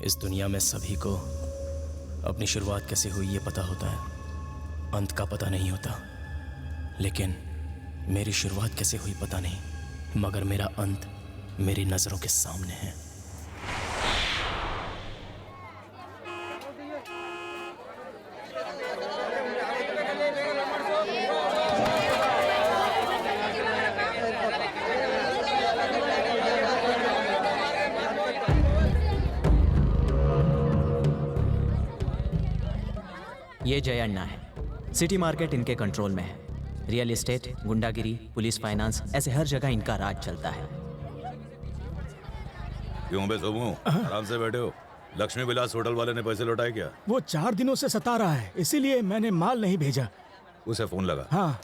इस दुनिया में सभी को अपनी शुरुआत कैसे हुई ये पता होता है, अंत का पता नहीं होता। लेकिन मेरी शुरुआत कैसे हुई पता नहीं, मगर मेरा अंत मेरी नजरों के सामने है। ये जय अन्ना है। सिटी मार्केट इनके कंट्रोल में है। रियल एस्टेट, गुंडागिरी, पुलिस, फाइनेंस, ऐसे हर जगह इनका राज चलता है। क्यों बे सोमू, आराम से बैठे हो? लक्ष्मी विलास होटल वाले ने पैसे लौटाए क्या? वो 4 दिनों से सता रहा है, इसीलिए मैंने माल नहीं भेजा। उसे फोन लगा। हाँ।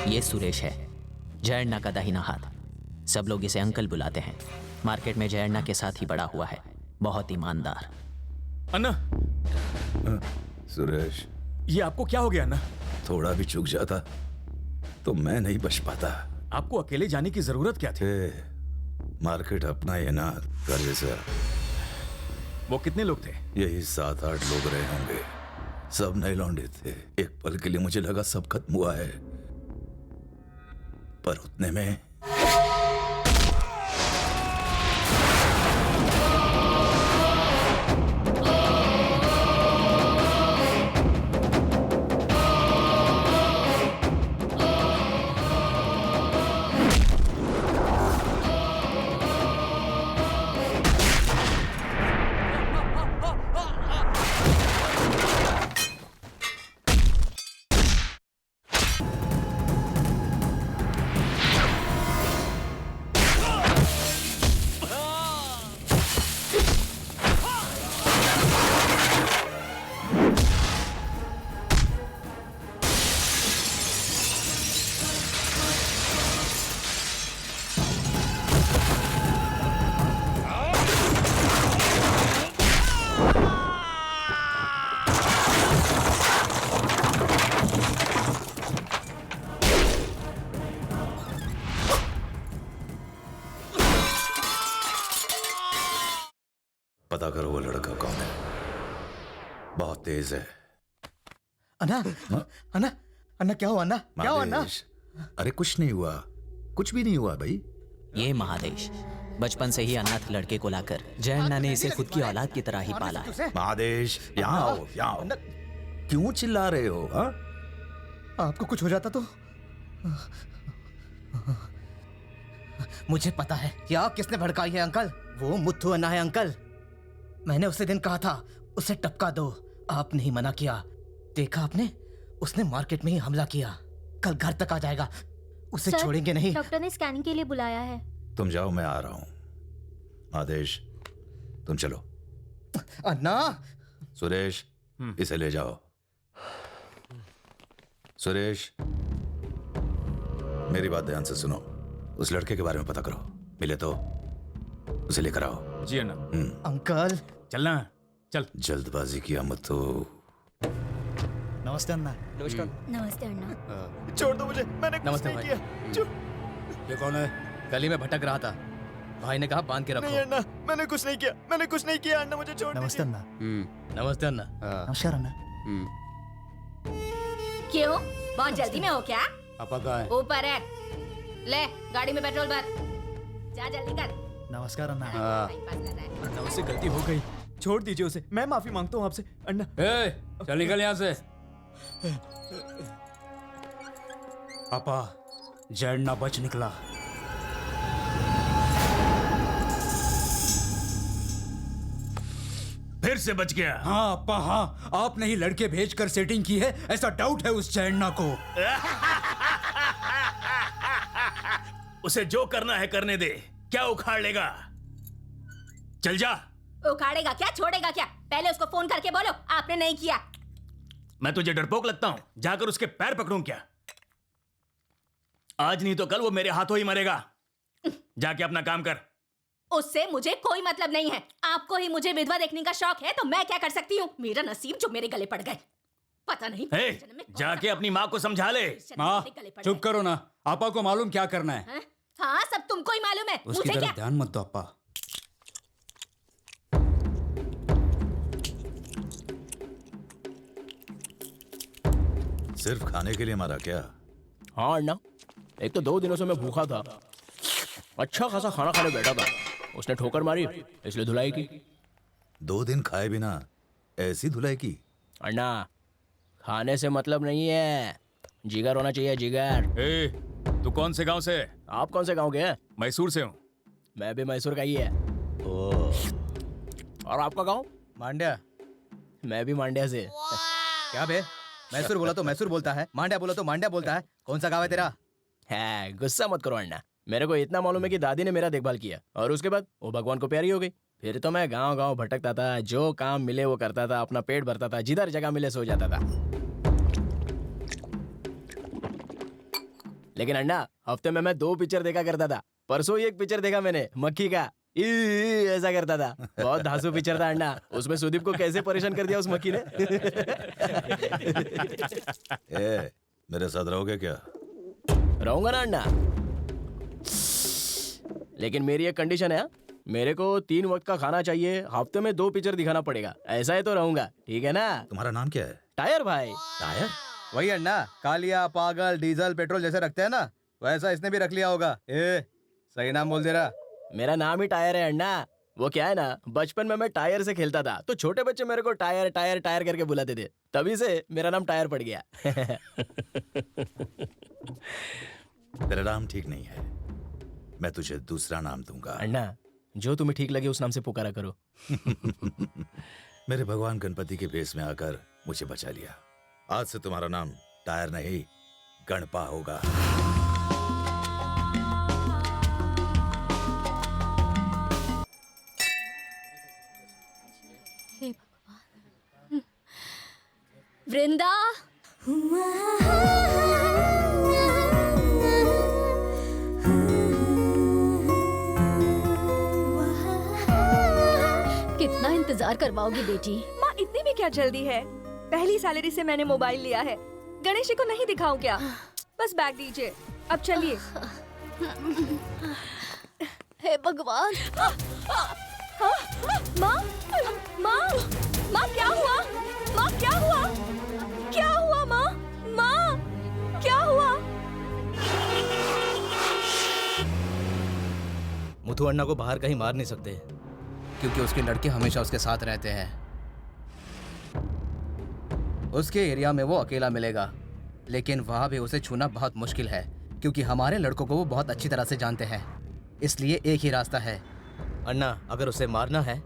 ये सुरेश है, जय अन्ना का दाहिना हाथ। सब लोग इसे अंकल बुलाते हैं। मार्केट में जय अन्ना के साथ ही बड़ा हुआ है, बहुत ईमानदार। अन्ना, सुरेश, ये आपको क्या हो गया अन्ना? थोड़ा भी चूक जाता तो मैं नहीं बच पाता। आपको अकेले जाने की जरूरत क्या थी? मार्केट अपना है ना, कर जैसा। वो कितने लोग थे? यही 7-8 लोग रहे होंगे, सब नए लौंडे थे। एक पल के लिए मुझे लगा सब खत्म हुआ है, पर उतने में पता करो वो लड़का कौन है। बहुत तेज है। अन्ना, अन्ना, अन्ना क्या हुआ? अन्ना क्या हुआ? अन्ना, अरे कुछ नहीं हुआ, कुछ भी नहीं हुआ भाई। ये महादेश बचपन से ही अनाथ लड़के को लाकर जय अन्ना ने इसे खुद की औलाद की तरह ही पाला है। महादेश, यहाँ आओ, यहाँ आओ। क्यों चिल्ला रहे हो? हा? आपको कुछ हो जाता तो? मुझे पता है कि आप किसने भड़काई है अंकल। वो मुत्थू अन्ना है अंकल। मैंने उसे दिन कहा था उसे टपका दो, आपने ही मना किया। देखा आपने, उसने मार्केट में ही हमला किया। कल घर तक आ जाएगा, उसे छोड़ेंगे नहीं। डॉक्टर ने स्कैनिंग के लिए बुलाया है। तुम जाओ, मैं आ रहा हूं। आदेश, तुम चलो। अन्ना, सुरेश, इसे ले जाओ। सुरेश, मेरी बात ध्यान से सुनो। उस लड़के के बारे में पता करो, मिले तो उसे लेकर आओ। जी अन्ना। अंकल चलना, चल। जल्दबाजी किया मत तो। नमस्ते अन्ना। नमस्कार। नमस्ते अन्ना। छोड़ दो मुझे, मैंने कुछ नमस्ते नहीं भाई। किया। ये कौन है? गली में भटक रहा था, भाई ने कहा बांध के नहीं रखो। अन्ना, मैंने कुछ नहीं किया, मैंने कुछ नहीं किया। अन्ना मुझे छोड़ दीजिए। नमस्ते अन्ना। नमस्ते अन्ना। नमस्कार अन्ना। क्यों, बहुत जल्दी में हो क्या? पापा कहाँ है? ऊपर है, ले गाड़ी में पेट्रोल भर। जा जल्दी कर। नमस्कार अन्ना। अन्ना उससे गलती हो गई, छोड़ दीजिए उसे। मैं माफी मांगता हूँ आपसे अन्ना। चल निकल यहाँ से। पापा जड़ना बच निकला। फिर से बच गया। हाँ अप्पा हाँ, आपने ही लड़के भेजकर सेटिंग की है, ऐसा डाउट है उस जड़ना को। उसे जो करना है करने दे, क्या उखाड़ लेगा? चल जा। उखाड़ेगा क्या, छोड़ेगा क्या? पहले उसको फोन करके बोलो आपने नहीं किया। मैं तुझे डरपोक लगता हूं? जाकर उसके पैर पकड़ूं क्या? आज नहीं तो कल वो मेरे हाथों ही मरेगा। जाके अपना काम कर। उससे मुझे कोई मतलब नहीं है। आपको ही मुझे विधवा देखने का शौक है तो मैं क्या कर सकती हूँ? मेरा नसीब जो मेरे गले पड़ गए। पता नहीं जन्म में कौन जाके सा अपनी माँ को समझा ले। जन्म माँ मेरे गले पड़ चुप गए। करो ना, आपा को मालूम क्या करना है। हैं? हाँ सब तुमको ही मालूम है, उसकी मुझे क्या? तरफ ध्यान मत दो अप्पा। सिर्फ खाने के लिए मारा क्या? हाँ अन्ना, एक तो 2 दिनों से मैं भूखा था, अच्छा खासा खाना खाने बैठा था, उसने ठोकर मारी इसलिए धुलाई की। 2 दिन खाए बिना ऐसी धुलाई की? अन्ना खाने से मतलब नहीं है, जिगर होना चाहिए, जिगर। ए, तू कौन से गांव से? आप कौन से गांव के हैं? मैसूर से हूँ। मैं भी मैसूर का ही है। और आपका गांव? मांड्या। मैं भी मांड्या से। क्या बे, मैसूर बोला तो मैसूर बोलता है, मांड्या बोला तो मांड्या बोलता है। कौन सा गाँव है तेरा? है गुस्सा मत करो अन्ना, मेरे को इतना मालूम है कि दादी ने मेरा देखभाल किया और उसके बाद वो भगवान को प्यारी हो गई। फिर तो मैं गांव गांव भटकता था, जो काम मिले वो करता था, अपना पेट भरता था, जिधर जगह मिले सो जाता था। लेकिन अन्ना हफ्ते में मैं 2 पिक्चर देखा करता था। परसों ही एक पिक्चर देखा मैंने, मक्खी का। ऐसा करता था, बहुत धांसू पिक्चर था अन्ना। उसमें सुदीप को कैसे परेशान कर दिया उस मक्खी ने। ए, मेरे साथ रहोगे क्या? रहूंगा ना अन्ना, लेकिन मेरी एक कंडीशन है। मेरे को 3 वक्त का खाना चाहिए, हफ्ते में 2 पिक्चर दिखाना पड़ेगा, ऐसा है तो रहूंगा, ठीक है ना? तुम्हारा नाम क्या है? टायर भाई। टायर? वही अन्ना, कालिया, पागल, डीजल, पेट्रोल जैसे रखते हैं ना, वैसा इसने भी रख लिया होगा। ए, सही नाम बोल दे रहा। मेरा नाम ही टायर है अन्ना। वो क्या है ना, बचपन में मैं टायर से खेलता था तो छोटे बच्चे मेरे को टायर टायर टायर करके बुलाते थे, तभी से मेरा नाम टायर पड़ गया। तेरा नाम ठीक नहीं है, मैं तुझे दूसरा नाम दूंगा। अन्ना जो तुम्हें ठीक लगे उस नाम से पुकारा करो। मेरे भगवान गणपति के भेष में आकर मुझे बचा लिया। आज से तुम्हारा नाम टायर नहीं, गणपा होगा। हे भगवान। वृंदा। कितना इंतजार करवाओगी बेटी? माँ इतनी भी क्या जल्दी है? पहली सैलरी से मैंने मोबाइल लिया है। गणेश जी को नहीं दिखाऊं क्या? बस बैग दीजिए, अब चलिए। हे भगवान। माँ, माँ, माँ क्या हुआ? माँ क्या हुआ? क्या हुआ माँ? माँ क्या हुआ? मुथु अन्ना को बाहर कहीं मार नहीं सकते क्योंकि उसके लड़के हमेशा उसके साथ रहते हैं। उसके एरिया में वो अकेला मिलेगा, लेकिन वहां भी उसे छूना बहुत मुश्किल है क्योंकि हमारे लड़कों को वो बहुत अच्छी तरह से जानते हैं। इसलिए एक ही रास्ता है अन्ना, अगर उसे मारना है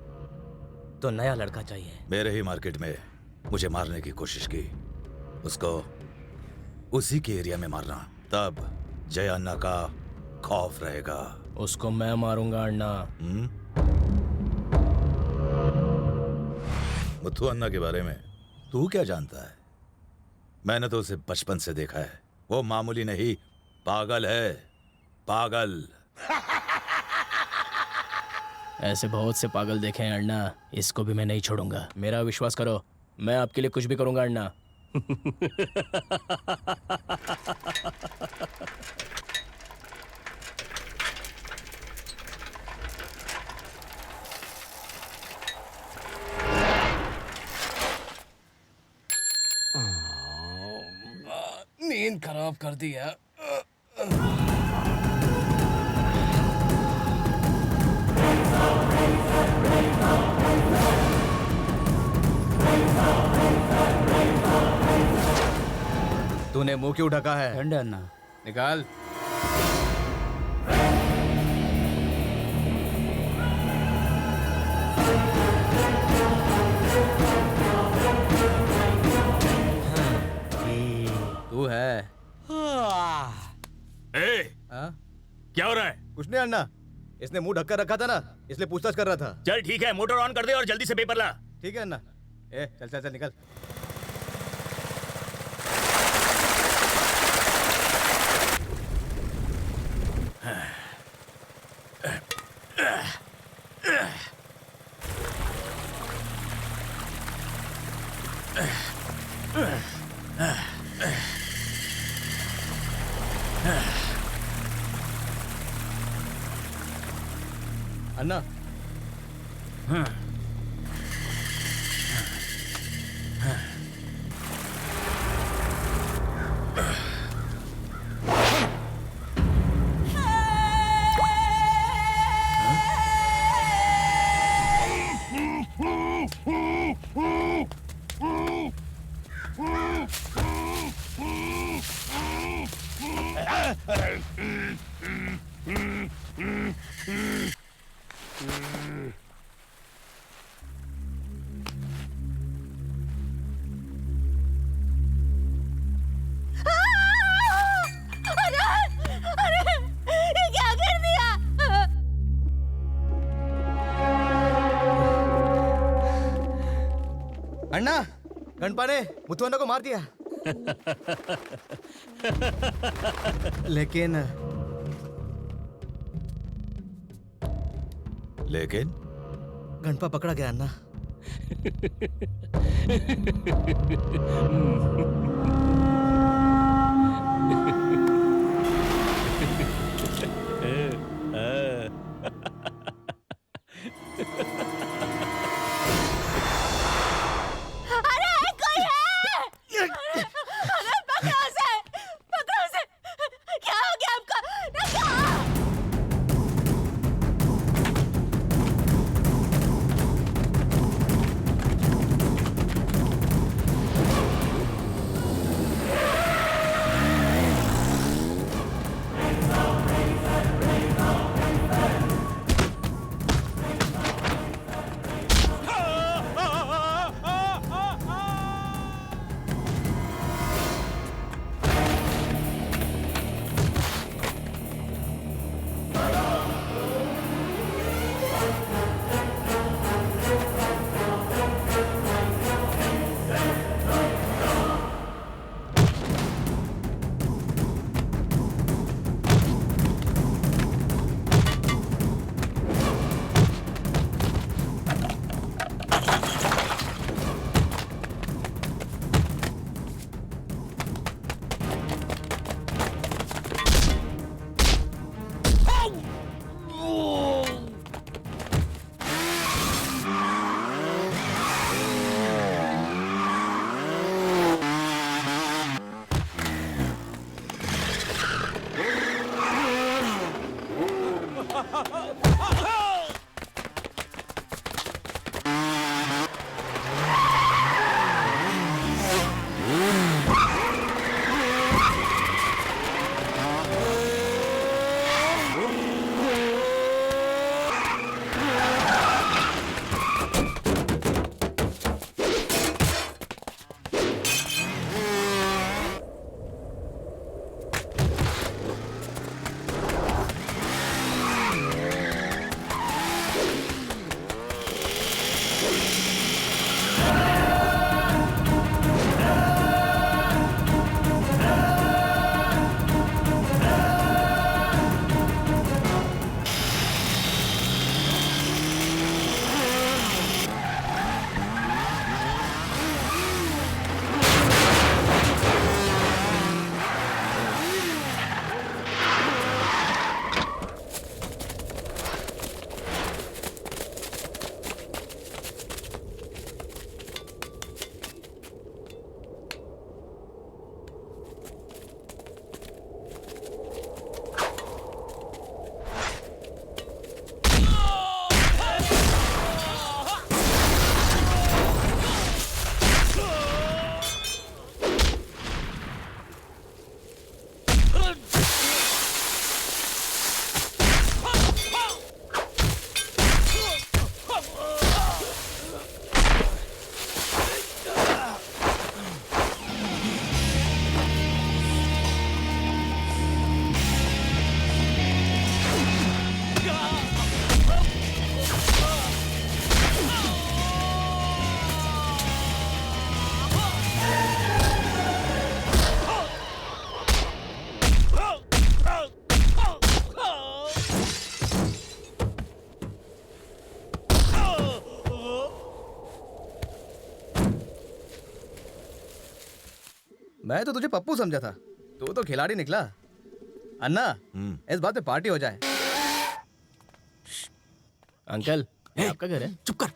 तो नया लड़का चाहिए। मेरे ही मार्केट में मुझे मारने की कोशिश की, उसको उसी के एरिया में मारना, तब जय अन्ना का खौफ रहेगा। उसको मैं मारूंगा अन्ना। मुथु अन्ना के बारे में तू क्या जानता है? मैंने तो उसे बचपन से देखा है, वो मामूली नहीं, पागल है, पागल। ऐसे बहुत से पागल देखे हैं अन्ना, इसको भी मैं नहीं छोड़ूंगा। मेरा विश्वास करो, मैं आपके लिए कुछ भी करूंगा अन्ना। नींद खराब कर दी है। तूने मुंह क्यों ढका है? ठंडे अन्ना निकाल। तू है। हाँ? क्या हो रहा है? कुछ नहीं अन्ना, इसने मुंह ढक कर रखा था ना, इसलिए पूछताछ कर रहा था। चल ठीक है, मोटर ऑन कर दे और जल्दी से पेपर ला। ठीक है अन्ना। ए चल चल चल निकल। अन्ना ये क्या कर दिया? अन्ना, गणपा ने मुथु अन्ना को मार दिया। लेकिन गणपा पकड़ा गया अन्ना। अरे कोई है? अरे पकड़ो उसे, पकड़ो उसे। क्या हो गया आपको? मैं तो तुझे पप्पू समझा था, तू तो खिलाड़ी निकला। अन्ना, इस बात पे पार्टी हो जाए। अंकल, ये आपका घर है? चुप कर।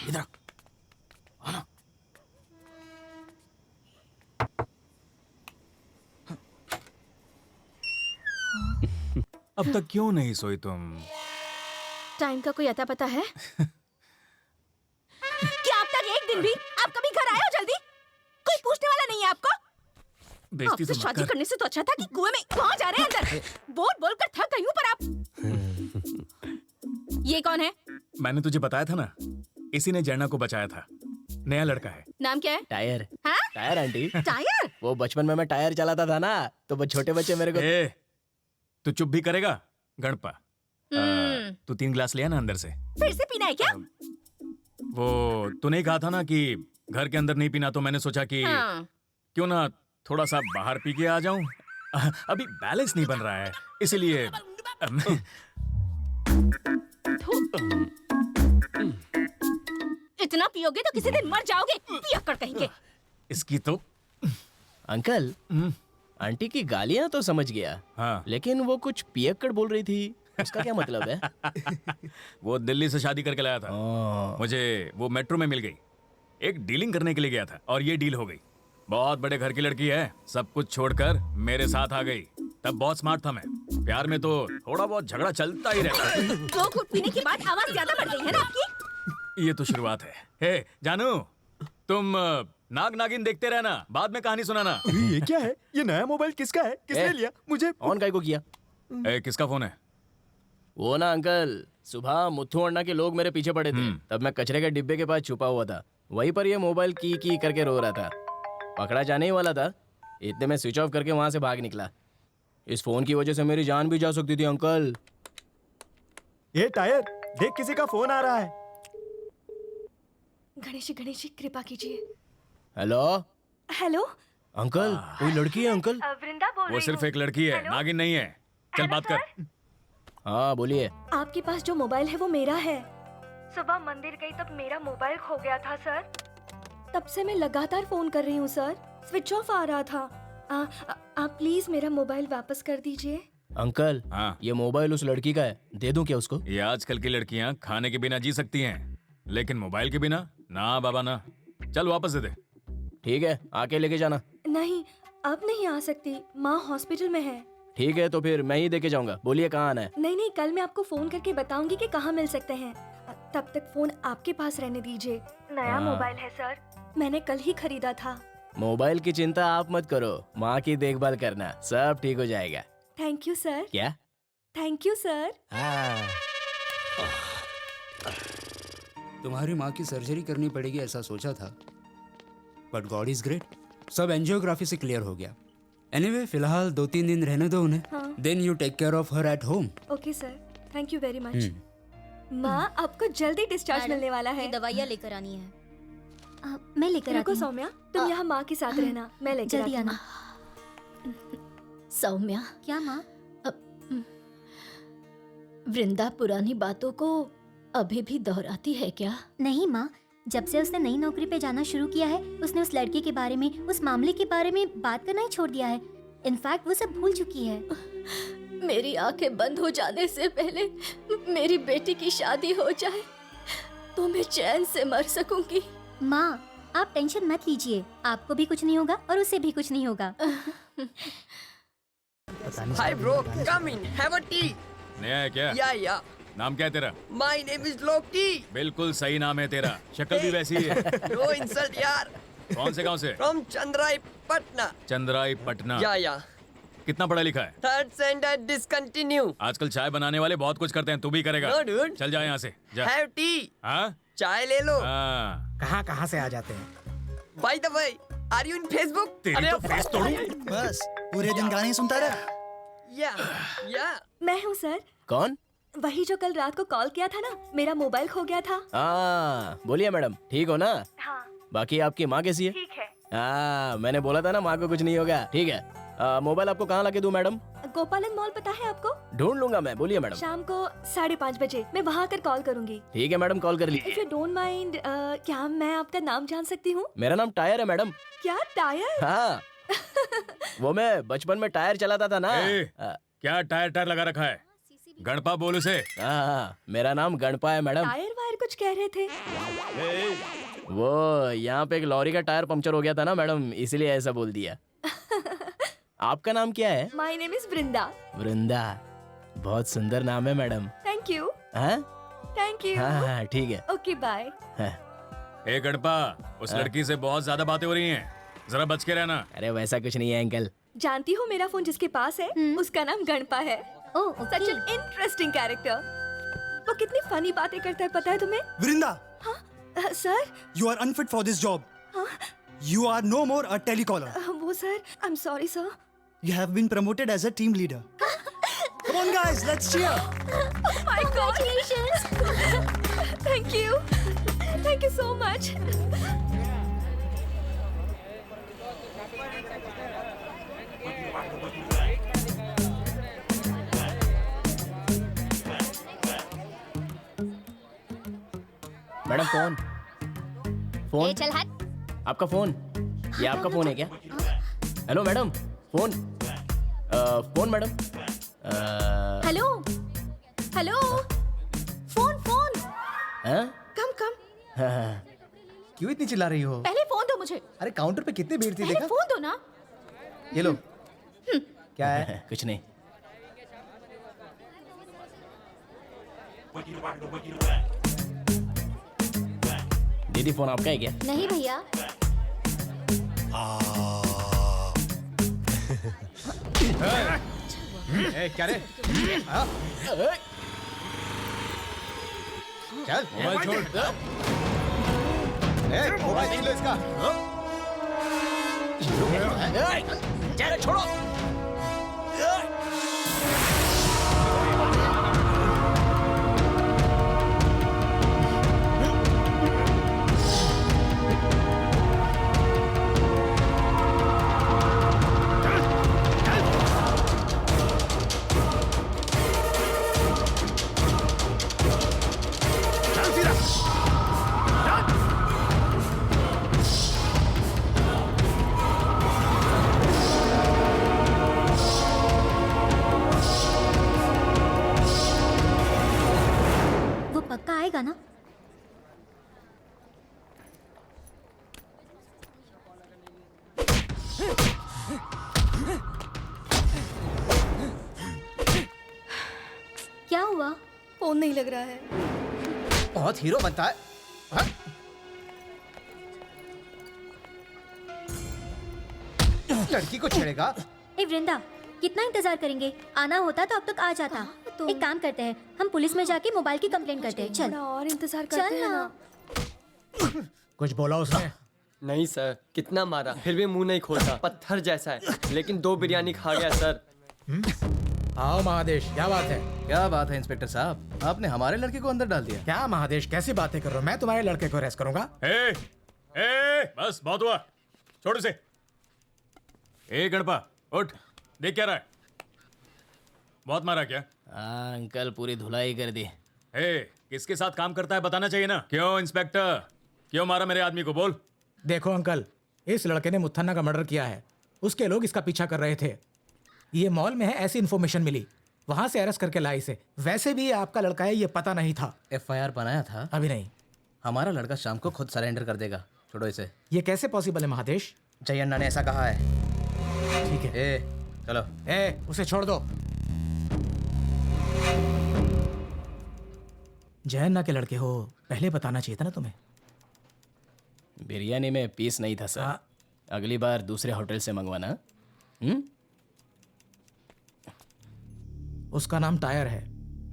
इधर आ। अब तक क्यों नहीं सोई तुम? टाइम का कोई अता पता है? क्या अब तक एक दिन भी आप कभी घर आए हो जल्दी? कोई पूछने वाला नहीं है आपको? बेइज्जती आपसे तो मत शादी कर। करने से तो अच्छा था कि कुएं में कहाँ जा रहे हैं अंदर? बोल बोल कर थक गई हूँ पर आप। ये कौन है? मैंने तुझे बताया था ना, इसी ने जैना को बचाया था। नया लड़का है। नाम क्या है? टायर। हाँ? Tyre aunty. टायर? वो बचपन में मैं टायर चलाता था ना, तो वो छोटे बच्चे मेरे को। ए, तू चुप भी करेगा? गणपा, तू 3 गिलास लिया ना अंदर से। फिर से पीना है क्या? वो तूने ही कहा था ना कि घर के अंदर नहीं पीना, तो मैंने सोचा कि हाँ। क्यों ना थोड़ा सा बाहर पी के आ जाऊं। अभी बैलेंस नहीं बन रहा है, इसीलिए इतना पियोगे तो किसी दिन मर जाओगे, पियक्कड़ कहीं के। इसकी तो अंकल, आंटी की गालियां तो समझ गया, हाँ। लेकिन वो कुछ पियक्कड़ बोल रही थी, उसका क्या मतलब है? वो दिल्ली से शादी करके लाया था। मुझे वो मेट्रो में मिल गई। एक डीलिंग करने के लिए गया था और ये डील हो गई। बहुत बड़े घर की लड़की है, सब कुछ छोड़कर मेरे साथ आ गई। तब बहुत स्मार्ट था मैं। प्यार में तो थोड़ा बहुत झगड़ा चलता ही रहता है। 2 घूंट पीने के बाद आवाज ज्यादा बढ़ गई है ना आपकी? ये तो शुरुआत है। हे जानू, तुम नाग नागिन देखते रहना, बाद में कहानी सुनाना। ये क्या है? ये नया मोबाइल किसका है? किसने लिया? मुझे ऑन काय को किया? किसका फोन है? वो ना अंकल, सुबह मुथु अण्णा के लोग मेरे पीछे पड़े थे, तब मैं कचरे के डिब्बे के पास छुपा हुआ था। वहीं पर ये मोबाइल की करके रो रहा था। पकड़ा जाने ही वाला था, इतने में स्विच ऑफ करके वहां से भाग निकला। इस फोन की वजह से मेरी जान भी जा सकती थी अंकल। ये टायर देख, किसी का फोन आ रहा है। गणेश जी कृपा कीजिए। हेलो हेलो अंकल, कोई लड़की है अंकल? वृंदा बोल वो सिर्फ एक लड़की है, नागिन नहीं है। चल बात कर। हाँ बोलिए। आपके पास जो मोबाइल है वो मेरा है। सुबह मंदिर गई तब मेरा मोबाइल खो गया था सर। तब से मैं लगातार फोन कर रही हूँ सर, स्विच ऑफ आ रहा था। आप प्लीज मेरा मोबाइल वापस कर दीजिए। अंकल, हाँ। ये मोबाइल उस लड़की का है, दे दूं क्या उसको? ये आजकल की लड़कियां खाने के बिना जी सकती हैं, लेकिन मोबाइल के बिना ना बाबा ना। चल वापस दे दे। ठीक है, आके लेके जाना। नहीं, अब नहीं आ सकती, माँ हॉस्पिटल में है। ठीक है, तो फिर मैं ही देके जाऊंगा। बोलिए कहाँ आना है? नहीं, कल मैं आपको फोन करके बताऊंगी कि कहाँ मिल सकते हैं। तब तक फोन आपके पास रहने दीजिए। नया मोबाइल है सर, मैंने कल ही खरीदा था। मोबाइल की चिंता आप मत करो, माँ की देखभाल करना, सब ठीक हो जाएगा। Thank you sir. क्या? Thank you sir. हाँ। तुम्हारी माँ की सर्जरी करनी पड़ेगी ऐसा सोचा था, बट गॉड इज ग्रेट, सब एंजियोग्राफी से क्लियर हो गया। एनीवे, फिलहाल 2-3 दिन रहने दो उन्हें। हाँ। Then you take care of her at home. Okay sir, thank you very much. माँ, आपको जल्दी डिस्चार्ज मिलने वाला है। दवाइयाँ लेकर आनी है। मैं लेकर आती हूँ। सौम्या, तुम यहाँ माँ के साथ रहना, मैं लेकर जल्दी आती हूँ। आना। सौम्या। क्या माँ? वृंदा पुरानी बातों को अभी भी दोहराती है क्या? नहीं माँ, जब से उसने नई नौकरी पे जाना शुरू किया है, उसने उस लड़के के बारे में, उस मामले के बारे में बात करना ही छोड़ दिया है। इनफैक्ट वो सब भूल चुकी है। मेरी आंखें बंद हो जाने से पहले मेरी बेटी की शादी हो जाए तो मैं चैन से मर सकूंगी। माँ, आप टेंशन मत लीजिए, आपको भी कुछ नहीं होगा और उसे भी कुछ नहीं होगा। Hi bro, come in, have a tea. नया है क्या? Yeah. नाम क्या है तेरा? My name is Loki. बिल्कुल सही नाम है तेरा, शक्ल भी वैसी ही है। No insult यार। कौन से गांव से? From Chandrai, Patna. Chandrai Patna. Yeah. कितना पढ़ा लिखा है? 3rd standard discontinue. आजकल चाय बनाने वाले बहुत कुछ करते हैं, तू भी करेगा? No dude. चल जा यहाँ से जा। Have tea. हाँ? चाय ले लो। हाँ। कहाँ से आ जाते हैं? By the way, are you in Facebook? तेरी तो फेस तोड़ूं। बस पूरे दिन गाने सुनता रहा। Yeah. मैं हूँ सर। कौन? वही जो कल रात को कॉल किया था ना, मेरा मोबाइल खो गया था। हाँ, बोलिए मैडम, ठीक हो ना? हाँ। बाकी आपकी माँ कैसी है? ठीक है। हाँ, मैंने बोला था ना माँ को कुछ नहीं होगा। ठीक है, मोबाइल आपको कहाँ लाके दूं मैडम? गोपालन मॉल पता है आपको? ढूंढ लूंगा मैं, बोलिए मैडम। शाम को 5:30 बजे मैं वहाँ आकर कॉल करूंगी। ठीक है मैडम, कॉल कर इफ लीजिए। यू डोंट माइंड, क्या मैं आपका नाम जान सकती हूँ? मेरा नाम टायर है मैडम। क्या टायर? हाँ वो मैं बचपन में टायर चलाता था ना। क्या टायर टायर लगा रखा है? गणपा बोल उसे। हाँ मेरा नाम गणपा है मैडम। टायर वायर कुछ कह रहे थे। वो यहाँ पे एक लॉरी का टायर पंक्चर हो गया था ना मैडम, इसीलिए ऐसा बोल दिया। आपका नाम क्या है? माय नेम इज वृंदा। वृंदा, बहुत सुंदर नाम है मैडम। Thank you. हाँ थैंक यू। हाँ ठीक है। Okay bye. ए गणपा, उस लड़की से बहुत ज्यादा बातें हो रही हैं, जरा बच के रहना। अरे वैसा कुछ नहीं है अंकल। जानती हो मेरा फोन जिसके पास है उसका नाम गणपा है। Such an interesting character. वो कितनी फनी बातें करता है पता है तुम्हें? वृंदा, sir you are unfit for this job. You are no more a telecaller. वो sir, I'm sorry sir. You have been promoted as a team leader. Come on guys, let's cheer. Oh my God. Congratulations. Thank you. Thank you so much. Madam phone phone. चल हट। आपका phone, ये आपका phone है क्या? Hello madam, phone phone madam. Hello hello, phone phone. हाँ? कम कम, हाँ। क्यों इतनी चिल्ला रही हो? पहले फोन दो मुझे। अरे काउंटर पे कितनी भीड़ थी पहले देखा? फोन दो ना। ये लो। क्या है? कुछ नहीं। दीदी फोन आपका है क्या? नहीं भैया। क्या रे? हाँ? चल मोबाइल छोड़। मोबाइल छीन लो इसका। चल छोड़ो। पक्का आएगा ना? क्या हुआ? फोन नहीं लग रहा है। बहुत हीरो बनता है। हाँ? लड़की को छेड़ेगा? ए वृंदा, कितना इंतजार करेंगे? आना होता तो अब तक आ जाता। तो एक काम करते हैं, हम पुलिस में जाके मोबाइल की कंप्लेंट करते हैं। चल और इंतजार करते हैं ना। कुछ बोला उसने? नहीं सर, कितना मारा फिर भी मुंह नहीं खोलता, पत्थर जैसा है। लेकिन 2 बिरयानी खा गया सर। आओ महादेश, क्या बात है? क्या बात है इंस्पेक्टर साहब, आपने हमारे लड़के को अंदर डाल दिया। क्या महादेश, कैसी बातें कर रहे हो? मैं तुम्हारे लड़के को अरेस्ट करूंगा। बस बहुत हुआ, छोड़ इसे। ए गणपा, उठ, देख क्या रहा है? बहुत मारा क्या? हाँ अंकल, पूरी धुलाई कर दी। किसके साथ काम करता है बताना चाहिए ना। क्यों इंस्पेक्टर, क्यों मारा मेरे आदमी को? बोल। देखो अंकल, इस लड़के ने मुथन्ना का मर्डर किया है। उसके लोग इसका पीछा कर रहे थे। ये मॉल में है, ऐसी इन्फॉर्मेशन मिली, वहां से अरेस्ट करके लाई इसे। वैसे भी ये आपका लड़का है, ये पता नहीं था। FIR बनाया था? अभी नहीं। हमारा लड़का शाम को खुद सरेंडर कर देगा, छोड़ो इसे। ये कैसे पॉसिबल है महादेश? जय अन्ना ने ऐसा कहा है। ठीक है, चलो। उसे छोड़ दो। जय अन्ना के लड़के हो, पहले बताना चाहिए था ना तुम्हें। बिरयानी में पीस नहीं था सर। अगली बार दूसरे होटल से मंगवाना। उसका नाम टायर है,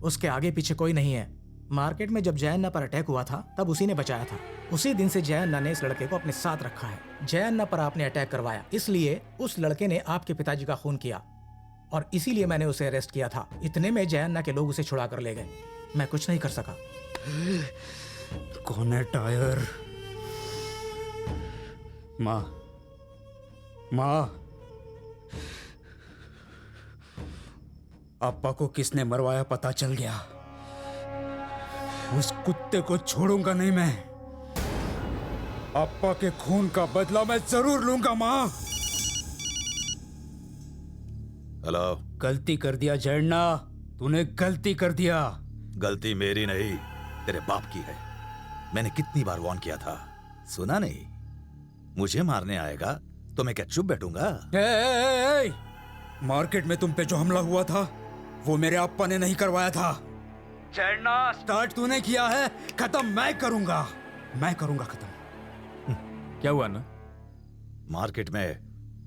उसके आगे पीछे कोई नहीं है। मार्केट में जब जय अन्ना पर अटैक हुआ था तब उसी ने बचाया था। उसी दिन से जय अन्ना ने इस लड़के को अपने साथ रखा है। जय अन्ना पर आपने अटैक करवाया, इसलिए उस लड़के ने आपके पिताजी का खून किया और इसीलिए मैंने उसे अरेस्ट किया था। इतने में जय अन्ना के लोग उसे छुड़ा कर ले गए। मैं कुछ नहीं कर सका। कौन है टायर? माँ, माँ, अप्पा को किसने मरवाया पता चल गया, उस कुत्ते को छोड़ूंगा नहीं मैं। अप्पा के खून का बदला मैं जरूर लूंगा माँ। हेलो। गलती कर दिया जयन्ना, तूने गलती कर दिया। गलती मेरी नहीं, तेरे बाप की है। मैंने कितनी बार वार्न किया था, सुना नहीं? मुझे मारने आएगा तो मैं क्या चुप बैठूंगा? ए, मार्केट में तुम पे जो हमला हुआ था वो मेरे अप्पा ने नहीं करवाया था। जयन्ना, स्टार्ट तूने किया है, खत्म मैं करूंगा, मैं करूंगा खत्म। क्या हुआ ना? मार्केट में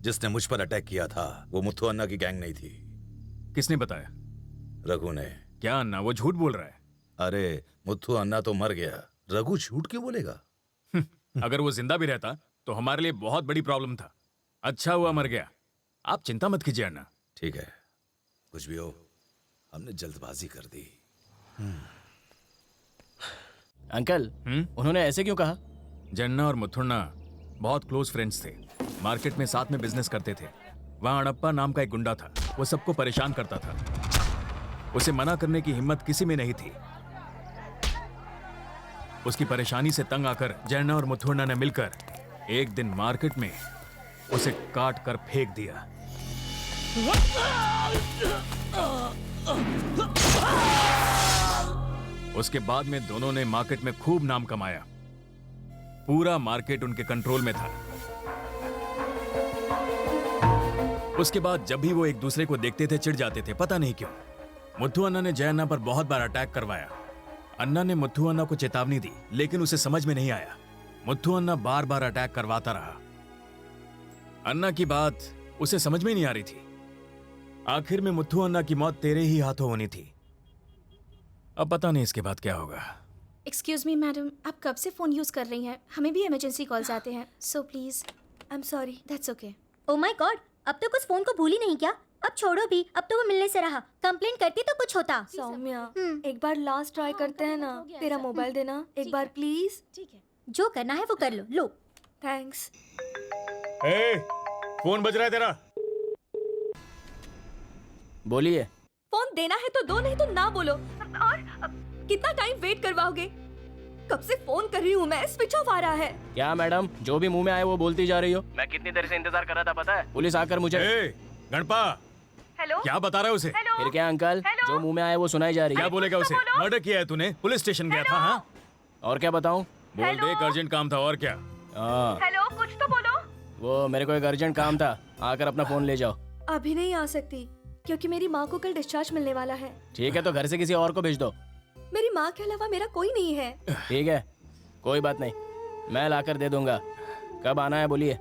जिसने मुझ पर अटैक किया था वो मुथु अन्ना की गैंग नहीं थी। किसने बताया? रघु ने। क्या अन्ना? वो झूठ बोल रहा है। अरे मुथु अन्ना तो मर गया, रघु झूठ क्यों बोलेगा? अगर वो जिंदा भी रहता तो हमारे लिए बहुत बड़ी प्रॉब्लम था। अच्छा हुआ मर गया। आप चिंता मत कीजिए अन्ना। ठीक है, कुछ भी हो, हमने जल्दबाजी कर दी। अंकल, उन्होंने ऐसे क्यों कहा? जन्ना और मुथुन्ना बहुत क्लोज फ्रेंड्स थे। मार्केट में साथ में बिजनेस करते थे। वहां अड़प्पा नाम का एक गुंडा था, वो सबको परेशान करता था। उसे मना करने की हिम्मत किसी में नहीं थी। उसकी परेशानी से तंग आकर जन्ना और मुथुन्ना ने मिलकर एक दिन मार्केट में उसे काट कर फेंक दिया। उसके बाद में दोनों ने मार्केट में खूब नाम कमाया। पूरा मार्केट उनके कंट्रोल में था। उसके बाद जब भी वो एक दूसरे को देखते थे चिढ़ जाते थे, पता नहीं क्यों। मुथु अन्ना ने जय अन्ना पर बहुत बार अटैक करवाया। अन्ना ने मुथु अन्ना को चेतावनी दी, लेकिन उसे समझ में नहीं आया। मुथु अन्ना बार बार अटैक करवाता रहा। अन्ना की बात उसे समझ में नहीं आ रही थी। आखिर में मुथु अन्ना की मौत तेरे ही हाथों होनी थी। अब पता नहीं इसके बाद क्या होगा। एक्सक्यूज मी मैडम, आप कब से फोन यूज कर रही हैं? हमें भी इमरजेंसी कॉल्स आते हैं, so please. I am sorry. That's okay. Oh my God, अब तो कुछ फोन को भूल ही नहीं क्या? अब छोड़ो भी, अब तो वो मिलने से रहा। कंप्लेंट करती तो कुछ होता। सौम्या, एक बार लास्ट ट्राई करते हैं ना। तेरा मोबाइल देना एक बार प्लीज। ठीक है, जो करना है वो कर लो। लो। थैंक्स। फोन बज रहा है तेरा। बोलिए। फोन देना है तो दो, नहीं तो ना बोलो। और कितना टाइम वेट करवाओगे? कब से फोन कर रही हूँ मैं, स्विच ऑफ आ रहा है। क्या मैडम, जो भी मुंह में आए वो बोलती जा रही हो? मैं कितनी देर से इंतजार कर रहा था पता है? पुलिस आकर मुझे। गणपा, हेलो, क्या बता रहा है उसे? फिर क्या अंकल, जो मुंह में आए वो सुनाई जा रही है। क्या बोलेगा उसे? मर्डर किया है तूने, पुलिस स्टेशन गया था। हाँ, और क्या बताऊं? बोल दे, एक अर्जेंट काम था। और क्या? हेलो, कुछ तो बोलो। वो मेरे को एक अर्जेंट काम था, आकर अपना फोन ले जाओ। अभी नहीं आ सकती क्योंकि मेरी माँ को कल डिस्चार्ज मिलने वाला है। ठीक है, तो घर से किसी और को भेज दो। मेरी माँ के अलावा मेरा कोई नहीं है। ठीक है, कोई बात नहीं, मैं लाकर दे दूंगा। कब आना है बोलिए?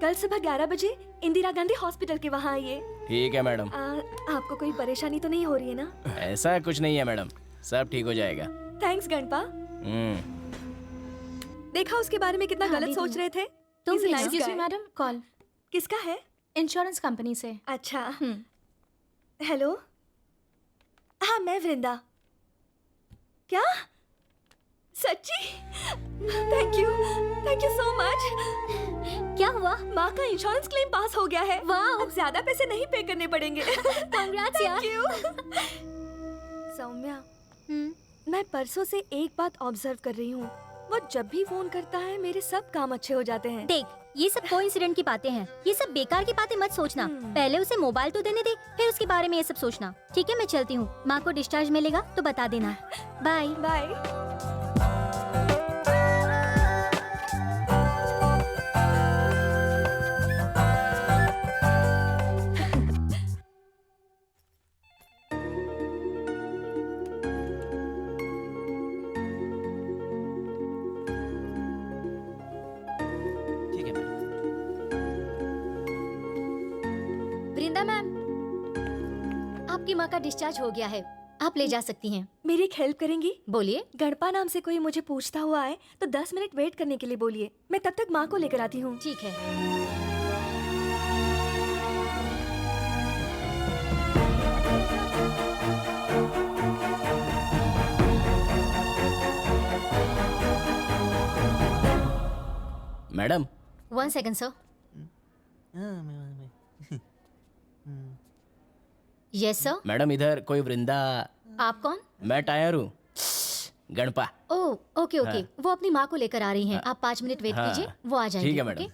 कल सुबह 11 बजे इंदिरा गांधी हॉस्पिटल के वहाँ आइए। ठीक है मैडम। आपको कोई परेशानी तो नहीं हो रही है ना? ऐसा कुछ नहीं है मैडम, सब ठीक हो जाएगा। थैंक्स गणपा। देखा उसके बारे में कितना गलत सोच रहे थे। तुम एक्सक्यूज मी मैडम, कॉल किसका है? इंश्योरेंस कंपनी से। अच्छा। हेलो, हाँ मैं वृंदा। क्या सच्ची? Thank you so much. क्या हुआ? माँ का इंश्योरेंस क्लेम पास हो गया है। वाह, अब ज्यादा पैसे नहीं पे करने पड़ेंगे। कांग्रेट्स यार। सौम्या, मैं परसों से एक बात ऑब्जर्व कर रही हूँ, वो जब भी फोन करता है मेरे सब काम अच्छे हो जाते हैं। देख, ये सब कोइंसिडेंट की बातें हैं। ये सब बेकार की बातें मत सोचना। पहले उसे मोबाइल तो देने दे, फिर उसके बारे में ये सब सोचना। ठीक है, मैं चलती हूँ। माँ को डिस्चार्ज मिलेगा तो बता देना। Bye bye. वृंदा मैम, आपकी माँ का डिस्चार्ज हो गया है, आप ले जा सकती हैं। मेरी एक हेल्प करेंगी? बोलिए। गणपा नाम से कोई मुझे पूछता हुआ आए तो 10 मिनट वेट करने के लिए बोलिए। मैं तब तक माँ को लेकर आती हूँ। ठीक है। Madam, 1 second sir. Yes sir. Madam इधर कोई वृंदा। आप कौन? मैं टायर हूँ, गणपा। ओह ओके ओके, हाँ। वो अपनी माँ को लेकर आ रही हैं। आप 5 मिनट वेट हाँ। कीजिए, वो आ जाएंगी। ठीक है मैडम।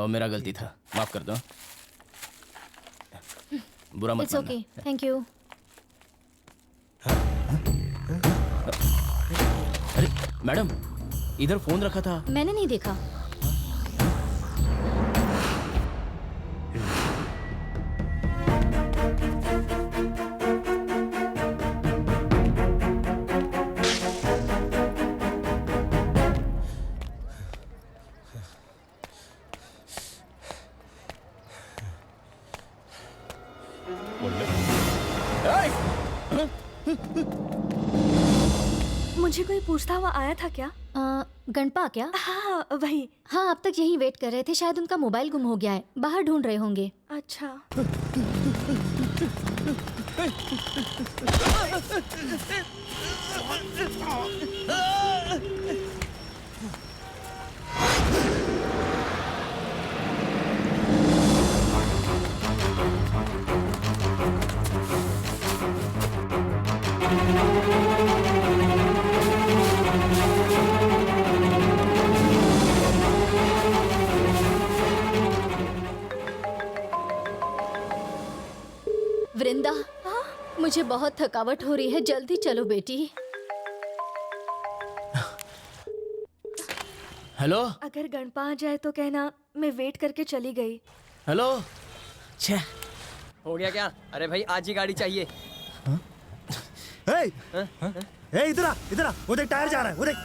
मेरा गलती था, माफ कर दो। बुरा मत इट्स मानना। Okay, thank you. अरे मैडम, इधर फोन रखा था। मैंने नहीं देखा। मुझे कोई पूछता हुआ आया था क्या? गणपा क्या? हाँ वही। हाँ, अब तक यही वेट कर रहे थे। शायद उनका मोबाइल गुम हो गया है, बाहर ढूंढ रहे होंगे। अच्छा। वृंदा, मुझे बहुत थकावट हो रही है, जल्दी चलो बेटी। हेलो अगर गणपा आ जाए तो कहना मैं वेट करके चली गई। हेलो। छे हो गया क्या? अरे भाई आज ही गाड़ी चाहिए। इधर आ, वो देख टायर जा रहा है, वो देख।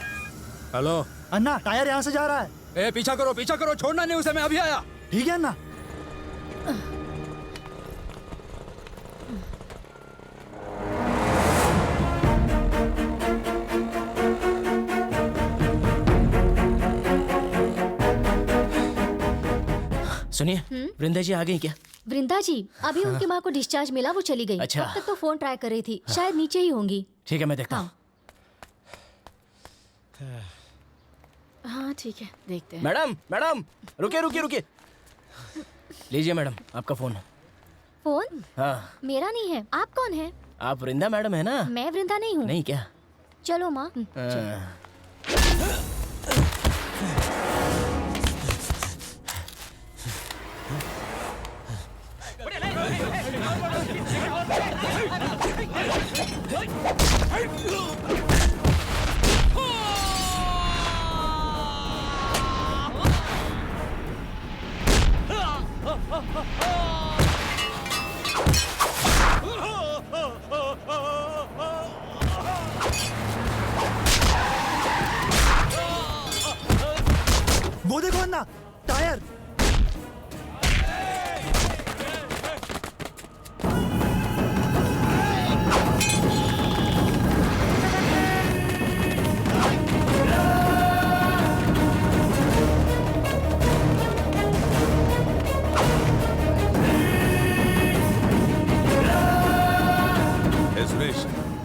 हेलो अन्ना, टायर यहाँ से जा रहा है। पीछा करो, छोड़ना नहीं उसे, मैं अभी आया। ठीक है अन्ना। सुनिए, वृंदा जी आ गई क्या? वृंदा जी, अभी उनकी माँ को डिस्चार्ज मिला, वो चली गई। अच्छा। अब तक तो फोन ट्राई कर रही थी, शायद नीचे ही होंगी। ठीक है, मैं देखता हूँ। हाँ ठीक है, देखते हैं। मैडम रुकिए। लीजिए मैडम, आपका फोन। फोन? हाँ। मेरा नहीं है। आप कौन है? आप वृंदा मैडम है ना? मैं वृंदा नहीं हूँ। नहीं क्या? चलो माँ। वो देखो अन्ना, टायर।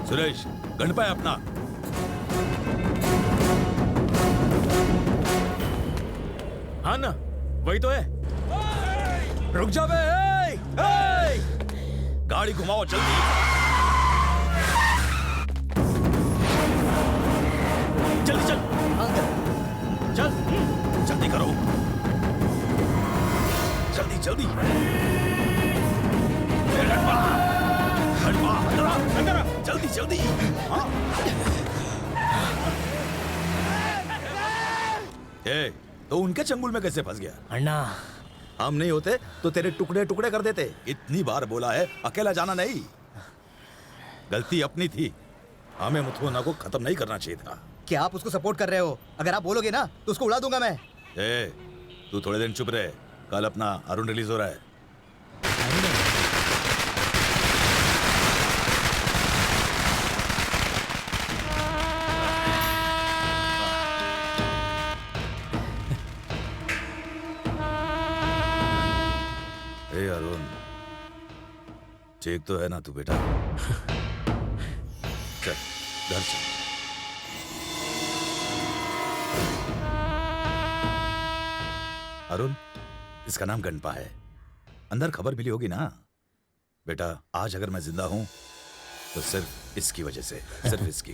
सुरेश, गणपा है अपना। हाँ ना, वही तो है। रुक जा बे। गाड़ी घुमाओ जल्दी। जल्दी चल। चल जल्दी करो, जल्दी। जल्दी। हाँ। तो उनके चंगुल में कैसे फंस गया? अन्ना, हम नहीं होते तो तेरे टुकड़े टुकड़े कर देते। इतनी बार बोला है अकेला जाना नहीं। गलती अपनी थी, हमें मुथुअन्ना को खत्म नहीं करना चाहिए था। क्या आप उसको सपोर्ट कर रहे हो? अगर आप बोलोगे ना तो उसको उड़ा दूंगा मैं। तू थोड़े दिन चुप रहे, कल अपना अरुण रिलीज हो रहा है। अरुण, ठीक तो है ना तू बेटा? चल घर चल। अरुण, इसका नाम गणपा है। अंदर खबर मिली होगी ना। बेटा आज अगर मैं जिंदा हूं तो सिर्फ इसकी वजह से, सिर्फ इसकी।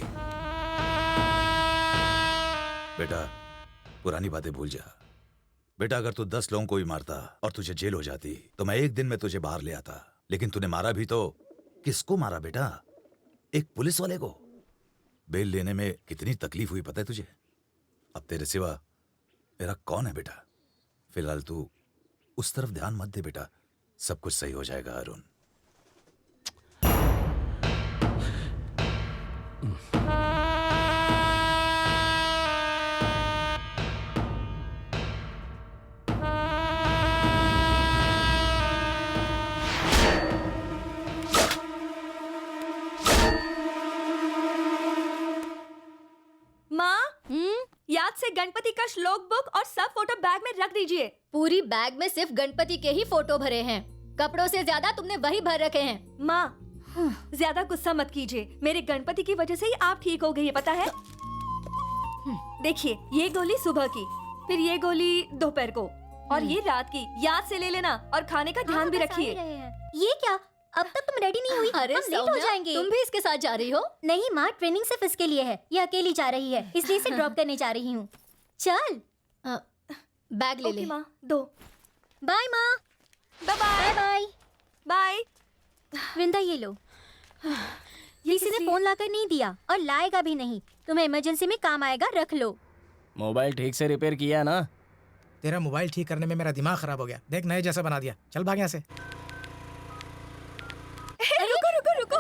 बेटा पुरानी बातें भूल जा। बेटा अगर तू 10 लोगों को भी मारता और तुझे जेल हो जाती तो मैं एक दिन में तुझे बाहर ले आता। लेकिन तूने मारा भी तो किसको मारा बेटा? एक पुलिस वाले को। बेल लेने में कितनी तकलीफ हुई पता है तुझे? अब तेरे सिवा मेरा कौन है बेटा? फिलहाल तू उस तरफ ध्यान मत दे बेटा, सब कुछ सही हो जाएगा अरुण। याद से गणपति का श्लोक बुक और सब फोटो बैग में रख दीजिए। पूरी बैग में सिर्फ गणपति के ही फोटो भरे हैं, कपड़ों से ज्यादा तुमने वही भर रखे हैं। माँ ज्यादा गुस्सा मत कीजिए, मेरे गणपति की वजह से ही आप ठीक हो गई है पता है। देखिए ये गोली सुबह की, फिर ये गोली दोपहर को और ये रात की। याद से ले लेना और खाने का ध्यान भी रखिए। ये क्या, अब तक तुम रेडी नहीं हुई? अरे हम लेट हो जाएंगे। तुम भी इसके साथ जा रही हो? नहीं माँ, ट्रेनिंग सिर्फ इसके लिए है, ये अकेली जा रही है इसलिए इसे ड्रॉप करने जा रही हूँ। चल बैग ले ले। माँ दो। बाय माँ। Bye bye bye. वृंदा ये लो। किसी ने फोन लाकर नहीं दिया और लाएगा भी नहीं, तुम्हें इमरजेंसी में काम आएगा, रख लो। मोबाइल ठीक से रिपेयर किया ना? तेरा मोबाइल ठीक करने में मेरा दिमाग खराब हो गया, देख नए जैसा बना दिया। चल भाग यहाँ से। रुको रुको रुको,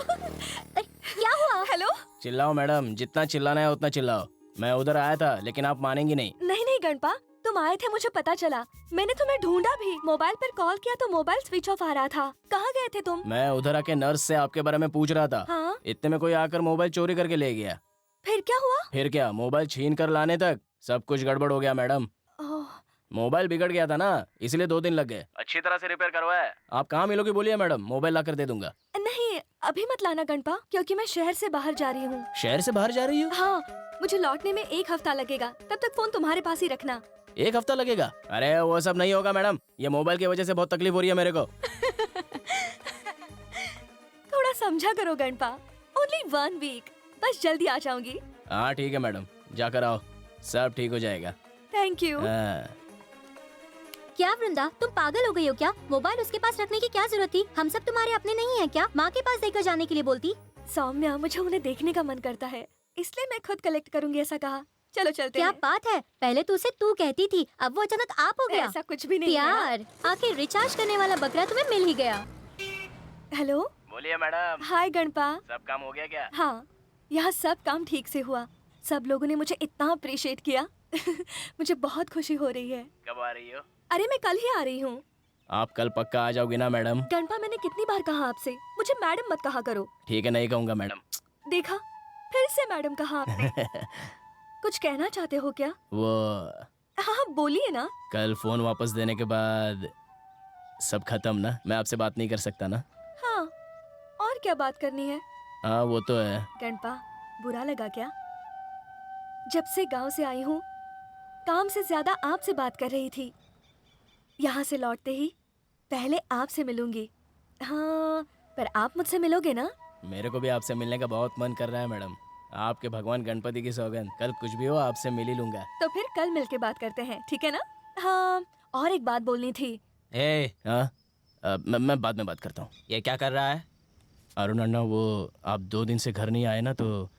क्या हुआ? हेलो। चिल्लाओ मैडम, जितना चिल्लाना है उतना चिल्लाओ। मैं उधर आया था लेकिन आप मानेंगी नहीं। नहीं गणपा, तुम आए थे मुझे पता चला, मैंने तुम्हें ढूंढा भी। मोबाइल पर कॉल किया तो मोबाइल स्विच ऑफ आ रहा था। कहाँ गए थे तुम? मैं उधर आके नर्स से आपके बारे में पूछ रहा था। हाँ? इतने में कोई आकर मोबाइल चोरी करके ले गया। फिर क्या हुआ? फिर क्या, मोबाइल छीन कर लाने तक सब कुछ गड़बड़ हो गया मैडम। मोबाइल बिगड़ गया था ना, इसलिए 2 दिन लग गए। अच्छी तरह से रिपेयर करवाया। आप कहाँ मिलोगी बोलिए मैडम, मोबाइल ला कर दे दूंगा। नहीं अभी मत लाना गणपा, क्योंकि मैं शहर से बाहर जा रही हूँ। शहर से बाहर जा रही हो? हाँ, मुझे लौटने में 1 हफ्ता लगेगा, तब तक फोन तुम्हारे पास ही रखना। 1 हफ्ता लगेगा? अरे वो सब नहीं होगा मैडम, ये मोबाइल की वजह से बहुत तकलीफ हो रही है मेरे को। थोड़ा समझा करो गणपा, ओनली 1 वीक, बस जल्दी आ जाऊंगी। हाँ ठीक है मैडम, जाकर आओ, सब ठीक हो जाएगा। Thank you. क्या वृंदा, तुम पागल हो गई हो क्या? मोबाइल उसके पास रखने की क्या जरूरत थी? हम सब तुम्हारे अपने नहीं हैं क्या? माँ के पास देकर जाने के लिए बोलती। सौम्या, मुझे उन्हें देखने का मन करता है, इसलिए मैं खुद कलेक्ट करूंगी ऐसा कहा। चलो चलते क्या हैं। बात है, पहले तो उसे तू कहती थी, अब वो अचानक आप हो गया। ऐसा कुछ भी नहीं है। यार, आखिर रिचार्ज करने वाला बकरा तुम्हें मिल ही गया। हेलो। बोलिए मैडम। हाय गणपा। सब काम हो गया क्या? हाँ, यहाँ सब काम ठीक से हुआ, सब लोगों ने मुझे इतना अप्रिशिएट किया। मुझे बहुत खुशी हो रही है। कब आ रही हो? अरे मैं कल ही आ रही हूँ। आप कल पक्का आ जाओगी ना मैडम? गणपा, मैंने कितनी बार कहा आपसे, मुझे मैडम मत कहा करो। ठीक है, नहीं कहूँगा मैडम। देखा, फिर से मैडम कहा आपने। कुछ कहना चाहते हो क्या? वो हाँ बोलिए ना। कल फोन वापस देने के बाद सब खत्म ना, मैं आपसे बात नहीं कर सकता ना। हाँ, और क्या बात करनी है? हाँ वो तो है। गणपा, बुरा लगा क्या? जब से गांव से आई हूँ, काम से ज्यादा आपसे बात कर रही थी। यहाँ से लौटते ही पहले आपसे मिलूंगी। हाँ, पर आप मुझसे मिलोगे ना? मेरे को भी आपसे मिलने का बहुत मन कर रहा है मैडम, आपके भगवान गणपति की सौगंध, कल कुछ भी हो आपसे मिल ही लूंगा। तो फिर कल मिलके बात करते हैं, ठीक है ना? हाँ, और एक बात बोलनी थी। हाँ, मैं बाद में बात करता हूँ। ये क्या कर रहा है? अरुण अन्ना, वो आप 2 दिन से घर नहीं आए ना, तो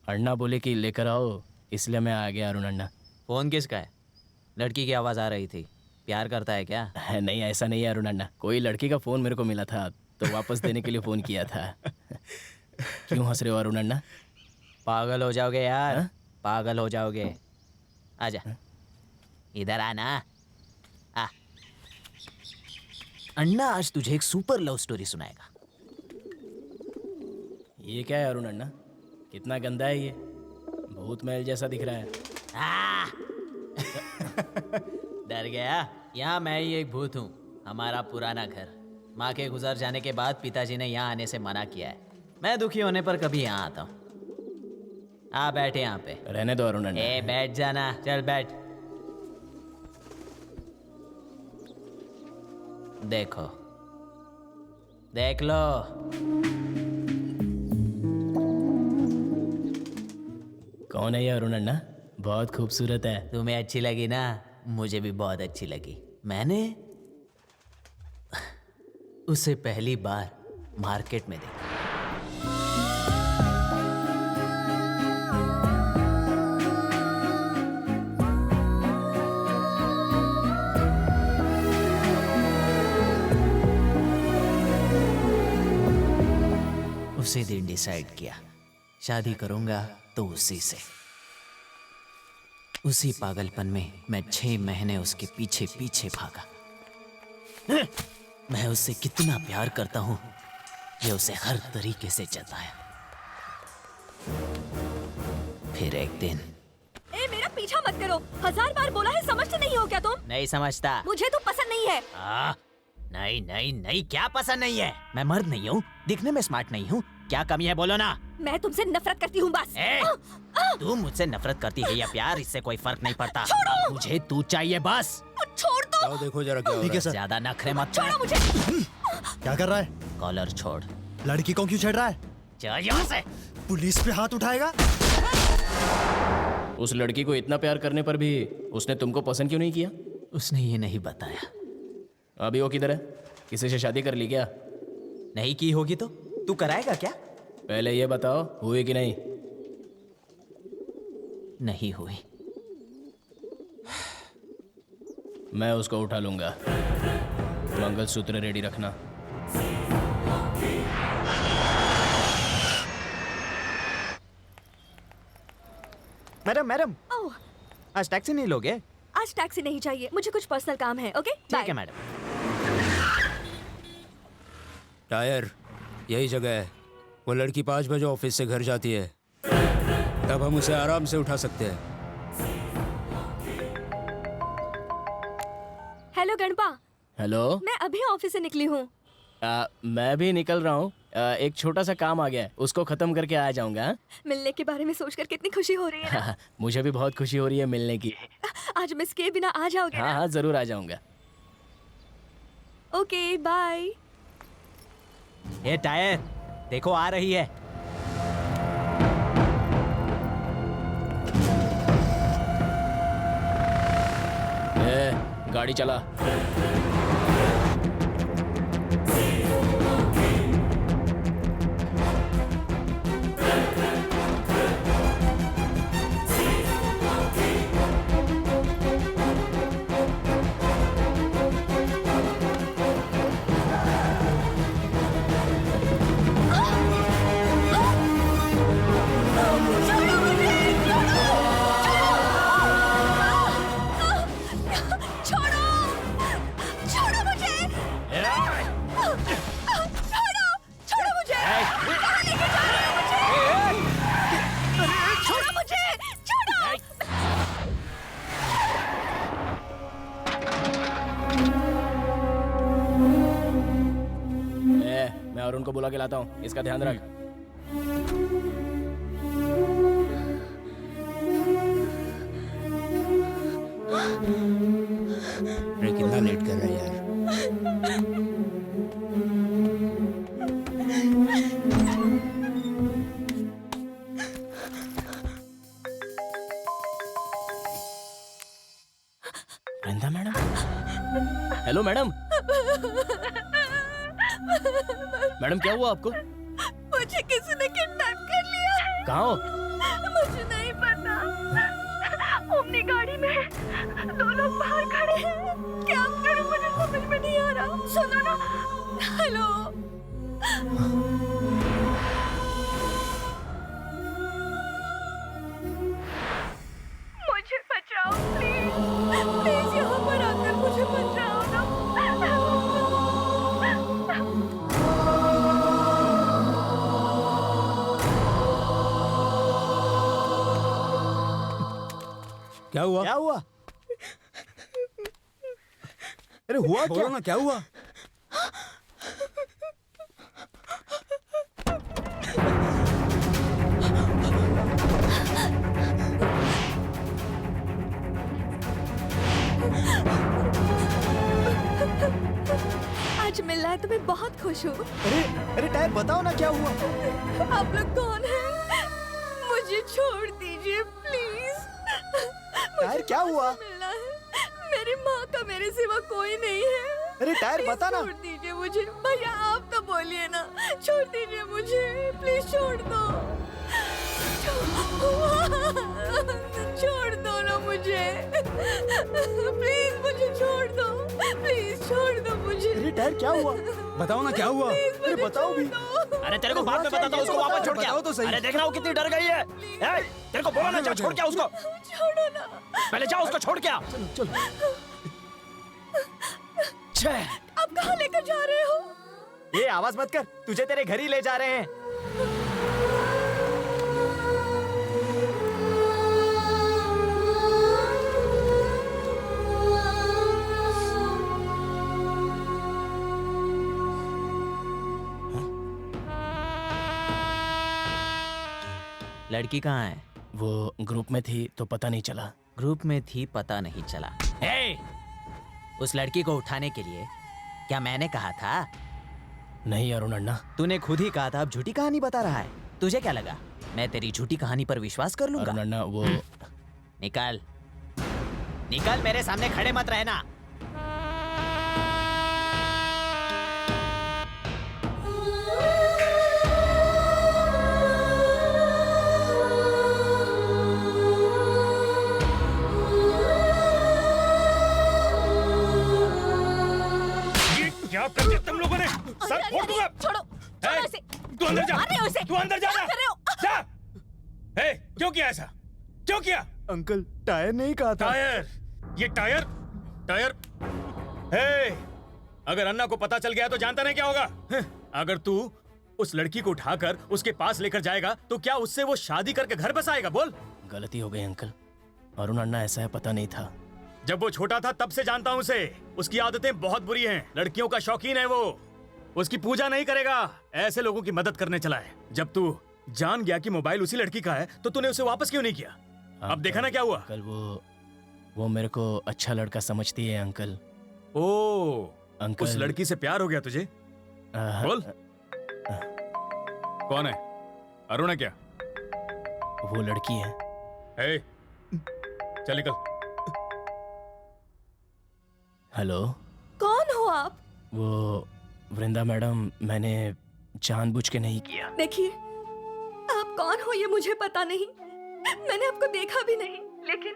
अन्ना बोले कि लेकर आओ, इसलिए मैं आ गया। अरुण अन्ना। फोन किसका है? लड़की की आवाज़ आ रही थी, प्यार करता है क्या? नहीं ऐसा नहीं है अरुण अन्ना, कोई लड़की का फ़ोन मेरे को मिला था तो वापस देने के लिए फ़ोन किया था। क्यों हंस रहे हो अरुण अन्ना? पागल हो जाओगे यार। पागल हो जाओगे। आजा, इधर आना। आ, अन्ना आज तुझे एक सुपर लव स्टोरी सुनाएगा। ये क्या है अरुण अन्ना, कितना गंदा है ये, भूत महल जैसा दिख रहा है। डर गया? यहाँ मैं ही एक भूत हूँ, हमारा पुराना घर। माँ के गुजर जाने के बाद पिताजी ने यहाँ आने से मना किया है। मैं दुखी होने पर कभी यहाँ आता हूँ। आ बैठे यहाँ पे। रहने दो अरुण अन्ना। बैठ जाना, चल बैठ। देखो, देख लो। कौन है ये अरुण अन्ना? बहुत खूबसूरत है। तुम्हें अच्छी लगी ना? मुझे भी बहुत अच्छी लगी। मैंने उसे पहली बार मार्केट में देखा। उसी दिन डिसाइड किया शादी करूंगा तो उसी से। उसी पागलपन में मैं 6 महीने उसके पीछे पीछे भागा। मैं उससे कितना प्यार करता हूं ये उसे हर तरीके से जताया। फिर एक दिन। ए, मेरा पीछा मत करो। 1000 बार बोला है, समझते नहीं हो क्या तुम? नहीं समझता। मुझे तो पसंद नहीं है। नहीं नहीं नहीं, क्या पसंद नहीं है? मैं मर्द नहीं हूँ, दिखने में स्मार्ट नहीं हूँ, क्या कमी है बोलो ना। मैं तुमसे नफरत करती हूँ बस। तू मुझसे नफरत करती है या प्यार, इससे कोई फर्क नहीं पड़ता। छोड़ो। मुझे तू चाहिए बस। छोड़ दो। देखो जरा क्या हो रहा है। ज्यादा नखरे मत छोड़ो मुझे। क्या कर रहा है? कॉलर छोड़। लड़की को क्यों छेड़ रहा है? चल यहाँ से। पुलिस पे हाथ उठाएगा? उस लड़की को इतना प्यार करने पर भी उसने तुमको पसंद क्यों नहीं किया? उसने ये नहीं बताया। अभी वो किधर है? किसी से शादी कर ली क्या? नहीं की होगी तो तू कराएगा क्या? पहले ये बताओ, हुई कि नहीं? नहीं हुई। मैं उसको उठा लूंगा। मंगलसूत्र रेडी रखना। मैडम मैडम, आज टैक्सी नहीं लोगे? आज टैक्सी नहीं चाहिए, मुझे कुछ पर्सनल काम है। ओके ठीक है मैडम। टायर, यही जगह है। वो लड़की 5 बजे ऑफिस से घर जाती है, तब हम उसे आराम से उठा सकते हैं। हेलो गणपा। हेलो। मैं अभी ऑफिस से निकली हूँ। मैं भी निकल रहा हूँ। एक छोटा सा काम आ गया है, उसको खत्म करके आ जाऊंगा। मिलने के बारे में सोचकर कितनी खुशी हो रही है ना? मुझे भी बहुत खुशी हो रही है मिलने की। आज मिस के बिना आ जाओगे ना? हाँ जरूर आ जाऊंगा। Okay bye. ये टायर देखो आ रही है। गाड़ी चला। मैं अरुण को बुला के लाता हूँ, इसका ध्यान रख। अरे कितना लेट कर रहा है यार। वृंदा मैडम। Hello madam. मैडम क्या हुआ आपको? मुझे किसी ने किडनैप कर लिया। कहाँ हो? मुझे नहीं पता। ओमनी गाड़ी में 2 लोग बाहर खड़े हैं। क्या करूं मुझे समझ में नहीं आ रहा। सुनो ना। हेलो। मुझे बचाओ प्लीज। प्लीज यहाँ पर आकर मुझे बचाओ ना। क्या हुआ? क्या हुआ? अरे हुआ क्या? बोलो ना क्या हुआ? आज मिलना तुम्हें बहुत खुश हूँ। अरे टायर बताओ ना क्या हुआ। आप लोग कौन हैं? मुझे छोड़ दीजिए प्लीज। टायर क्या हुआ? मिलना है। मेरी माँ का मेरे सिवा कोई नहीं है। अरे टायर बता ना। छोड़ दीजिए मुझे। भैया आप तो बोलिए ना, छोड़ दीजिए मुझे, प्लीज छोड़ दो। छोड़ दो ना मुझे, प्लीज मुझे छोड़ दो, प्लीज छोड़ दो मुझे। अरे टायर क्या हुआ? बताओ ना क्या हुआ। अरे बताओ भी। अरे तेरे को बाद में बताता हूँ, उसको वापस छोड़ के आओ। तो सही। अरे देखना वो कितनी डर गई है। तेरे को बोला ना, जा छोड़ के आओ उसको। छोड़ो ना। पहले जाओ उसको छोड़ के आओ। आप कहाँ लेकर जा रहे हो? ये आवाज मत कर, तुझे तेरे घर ही ले जा रहे हैं। लड़की कहाँ है? वो ग्रुप में थी तो पता नहीं चला। ग्रुप में थी, पता नहीं चला। हे! उस लड़की को उठाने के लिए क्या मैंने कहा था? नहीं अरुण अन्ना, तूने खुद ही कहा था। अब झूठी कहानी बता रहा है। तुझे क्या लगा मैं तेरी झूठी कहानी पर विश्वास कर लूंगा? अरुण अन्ना वो निकल निकल, मेरे सामने खड़े मत रहना। क्या कर दिया तुम लोगों ने? सर फोड़ दूंगा। छोड़ो छोड़ो इसे। तू अंदर जा। मार रहे हो इसे। तू अंदर जा क्या ना। कर रहे हो? जा। हे, क्यों किया ऐसा? क्यों किया? अंकल टायर नहीं कहा था। टायर? ये टायर? टायर? हे, अगर अन्ना को पता चल गया तो जानता नहीं क्या होगा? अगर तू उस लड़की को उठाकर उसके पास लेकर जाएगा तो क्या उससे वो शादी करके घर बस आएगा? बोल। गलती हो गई अंकल। अरुण अन्ना ऐसा है, पता नहीं था। जब वो छोटा था तब से जानता हूँ उसे। उसकी आदतें बहुत बुरी हैं। लड़कियों का शौकीन है वो। उसकी पूजा नहीं करेगा। ऐसे लोगों की मदद करने चला है। जब तू जान गया कि मोबाइल उसी लड़की का है तो तूने उसे वापस क्यों नहीं किया? अब देखा ना क्या हुआ? अंकल वो मेरे को अच्छा लड़का समझती है अंकल। ओ अंकल, उस लड़की से प्यार हो गया तुझे? बोल। कौन है? अरुण है क्या? वो लड़की है। हे, चल निकल। हेलो, कौन हो आप? वो वृंदा मैडम, मैंने जानबूझ के नहीं किया। देखिए, आप कौन हो ये मुझे पता नहीं। मैंने आपको देखा भी नहीं, लेकिन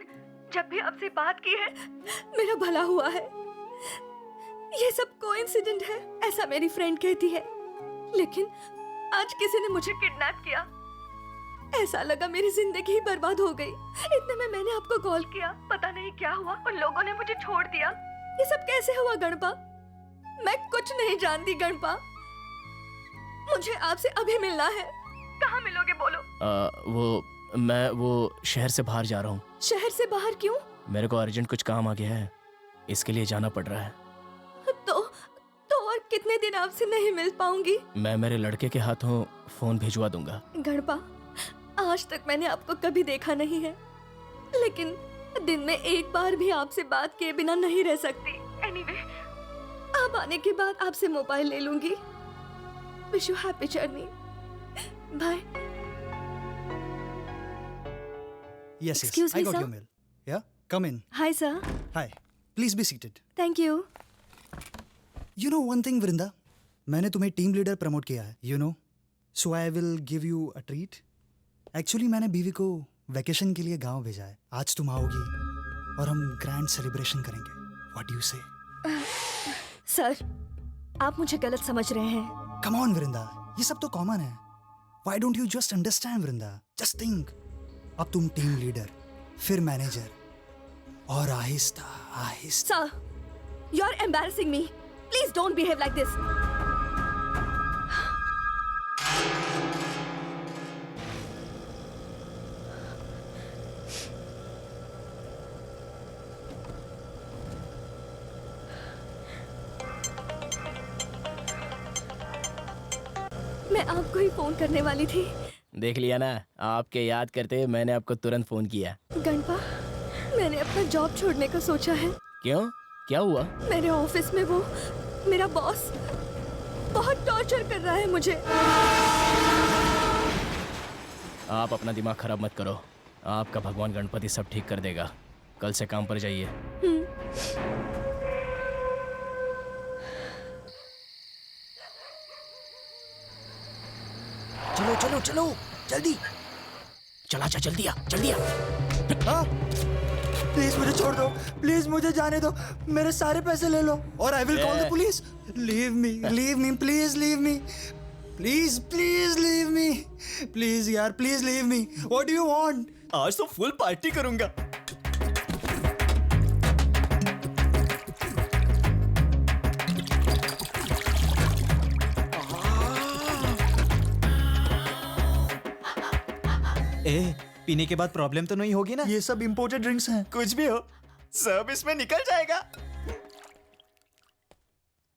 जब भी आपसे बात की है मेरा भला हुआ है। ये सब कोइंसिडेंट है ऐसा मेरी फ्रेंड कहती है, लेकिन आज किसी ने मुझे किडनैप किया। ऐसा लगा मेरी जिंदगी ही बर्बाद हो गई। इतने में मैंने आपको कॉल किया, पता नहीं क्या हुआ, उन लोगों ने मुझे छोड़ दिया। ये सब कैसे हुआ गणपा? मैं कुछ नहीं जानती गणपा। मुझे आपसे अभी मिलना है। कहाँ मिलोगे बोलो? वो शहर से बाहर जा रहा हूँ। शहर से बाहर क्यों? मेरे को अर्जेंट कुछ काम आ गया है, इसके लिए जाना पड़ रहा है। तो और कितने दिन आपसे नहीं मिल पाऊंगी? मैं मेरे लड़के के हाथों फोन भिजवा दूंगा। गणपा, आज तक मैंने आपको कभी देखा नहीं है, लेकिन दिन में एक बार भी आपसे बात किए बिना नहीं रह सकती। एनीवे, आप आने के बाद आपसे मोबाइल ले लूंगी। Wish you happy journey. Bye. Yes, Excuse I me, got sir. your mail. Yeah, come in. Hi sir. Hi. Please be seated. Thank you. You know one thing, Vrinda? मैंने तुम्हें team leader promote किया है, you know. So I will give you a treat. Actually मैंने बीवी को vacation के लिए गांव भेजा है। आज तुम आओगी और हम ग्रैंड सेलिब्रेशन करेंगे। What do you say? Sir, आप मुझे गलत समझ रहे हैं। Come on, Vrinda. ये सब तो कॉमन है। Why don't you just understand, Vrinda? Just think. अब तुम टीम लीडर, फिर मैनेजर, और Aahista Aahista. Sir, you are embarrassing me. Please don't behave like this. मैं आपको ही फोन करने वाली थी। देख लिया ना, आपके याद करते मैंने आपको तुरंत फोन किया। गणपा, मैंने अपना जॉब छोड़ने का सोचा है। क्यों? क्या हुआ? मेरे ऑफिस में वो मेरा बॉस बहुत टॉर्चर कर रहा है मुझे। आप अपना दिमाग खराब मत करो, आपका भगवान गणपति सब ठीक कर देगा। कल से काम पर जाइए। चलो चलो चलो जल्दी। चला जा, जल्दी आ, जल्दी आ। प्लीज मुझे छोड़ दो, प्लीज मुझे जाने दो, मेरे सारे पैसे ले लो और I will call the police. Leave me please, leave me please, please leave me please यार, please leave me. What do you want? आज तो फुल पार्टी करूंगा। पीने के बाद प्रॉब्लम तो नहीं होगी ना? ये सब इंपोर्टेड ड्रिंक्स हैं। कुछ भी हो, सब इसमें निकल जाएगा।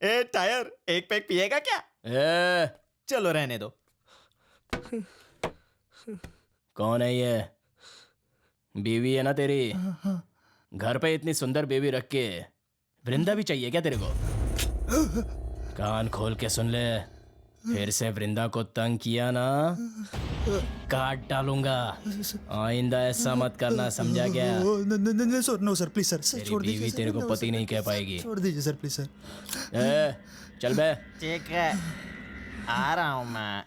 ए टायर, एक पैक पिएगा क्या? चलो रहने दो। कौन है ये? बीवी है ना तेरी? घर पे इतनी सुंदर बेबी रख के वृंदा भी चाहिए क्या तेरे को? कान खोल के सुन ले, फिर से वृंदा को तंग किया ना काट डालूंगा। आइंदा ऐसा मत करना, समझा क्या? नो सर प्लीज सर, तेरी छोड़ दीजिए बीवी सर, तेरे को no, पति सर, नहीं कह पाएगी। छोड़ दीजिए सर प्लीज सर। चल बे। ठीक है, आ रहा हूँ मैं।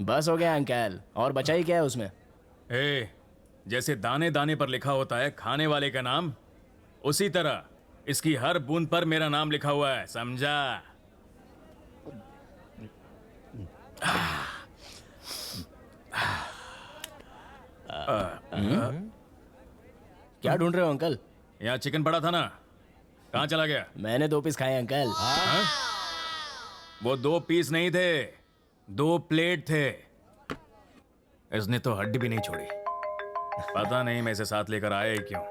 बस हो गया अंकल, और बचाई क्या है उसमें? जैसे दाने दाने पर लिखा होता है खाने वाले का नाम, उसी तरह इसकी हर बूंद पर मेरा नाम लिखा हुआ है, समझा? क्या ढूंढ रहे हो अंकल? यहाँ चिकन पड़ा था ना, कहाँ चला गया? मैंने 2 पीस खाए अंकल। वो 2 पीस नहीं थे, 2 प्लेट थे। इसने तो हड्डी भी नहीं छोड़ी। पता नहीं मैं इसे साथ लेकर आया ही क्यों।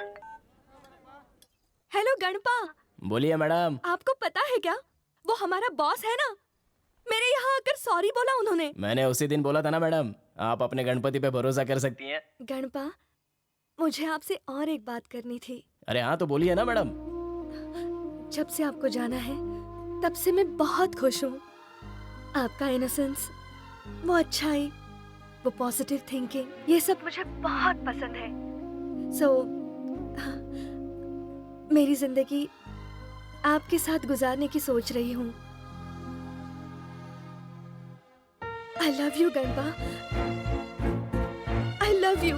हेलो गणपा। बोलिए मैडम। आपको पता है क्या, वो हमारा बॉस है ना, मेरे यहाँ आकर सॉरी बोला उन्होंने। मैंने उसी दिन बोला था ना मैडम, आप अपने गणपति पे भरोसा कर सकती हैं। गणपा, मुझे आपसे और एक बात करनी थी। अरे हाँ तो बोलिए ना मैडम। जब से आपको जाना है तब से मैं बहुत खुश हूँ। आपका इनोसेंस, वो अच्छाई, वो पॉजिटिव थिंकिंग, ये सब मुझे बहुत पसंद है। मेरी जिंदगी आपके साथ गुजारने की सोच रही हूँ। I love you Ganapa, I love you।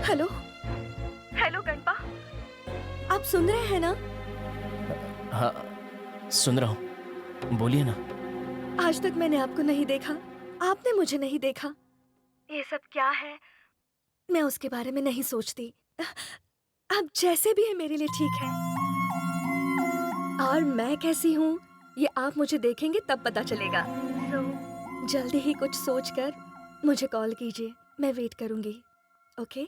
Hello hello Ganapa, आप सुन रहे हैं ना? हाँ सुन रहा हूँ, बोलिए ना। आज तक मैंने आपको नहीं देखा, आपने मुझे नहीं देखा। ये सब क्या है, मैं उसके बारे में नहीं सोचती। आप जैसे भी है मेरे लिए ठीक है। और मैं कैसी हूँ ये आप मुझे देखेंगे तब पता चलेगा। जल्दी ही कुछ सोचकर मुझे कॉल कीजिए, मैं वेट करूंगी। ओके?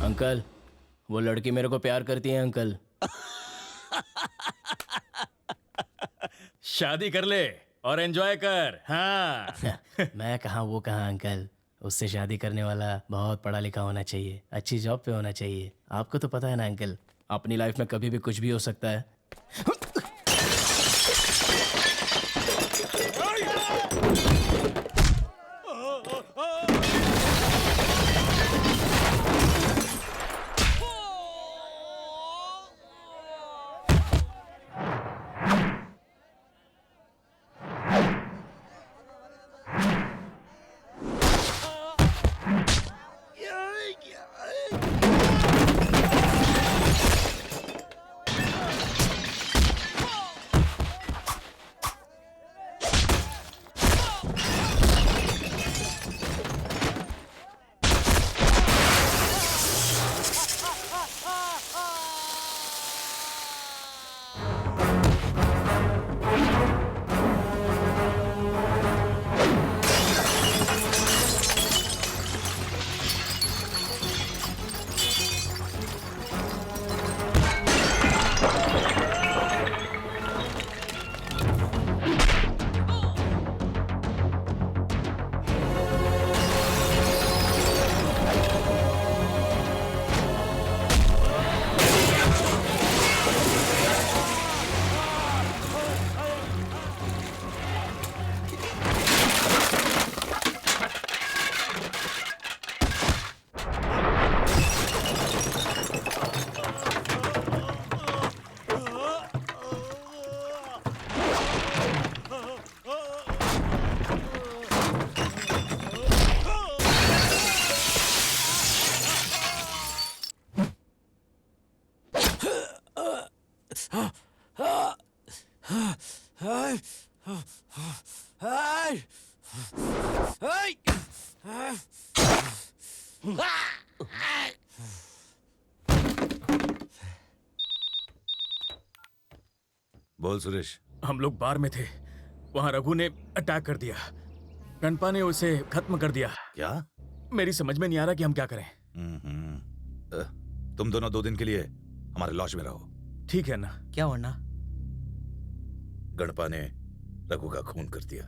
अंकल, वो लड़की मेरे को प्यार करती है अंकल। शादी कर ले और एंजॉय कर। हाँ। मैं कहाँ वो कहाँ अंकल, उससे शादी करने वाला बहुत पढ़ा लिखा होना चाहिए, अच्छी जॉब पे होना चाहिए। आपको तो पता है ना अंकल, अपनी लाइफ में कभी भी कुछ भी हो सकता है। बोल सुरेश। हम लोग बार में थे, वहां रघु ने अटैक कर दिया। गणपा ने उसे खत्म कर दिया। क्या? मेरी समझ में नहीं आ रहा कि हम क्या करें। तुम दोनों 2 दिन के लिए हमारे लॉज में रहो। ठीक है ना? क्या वरना? गणपा ने रघु का खून कर दिया।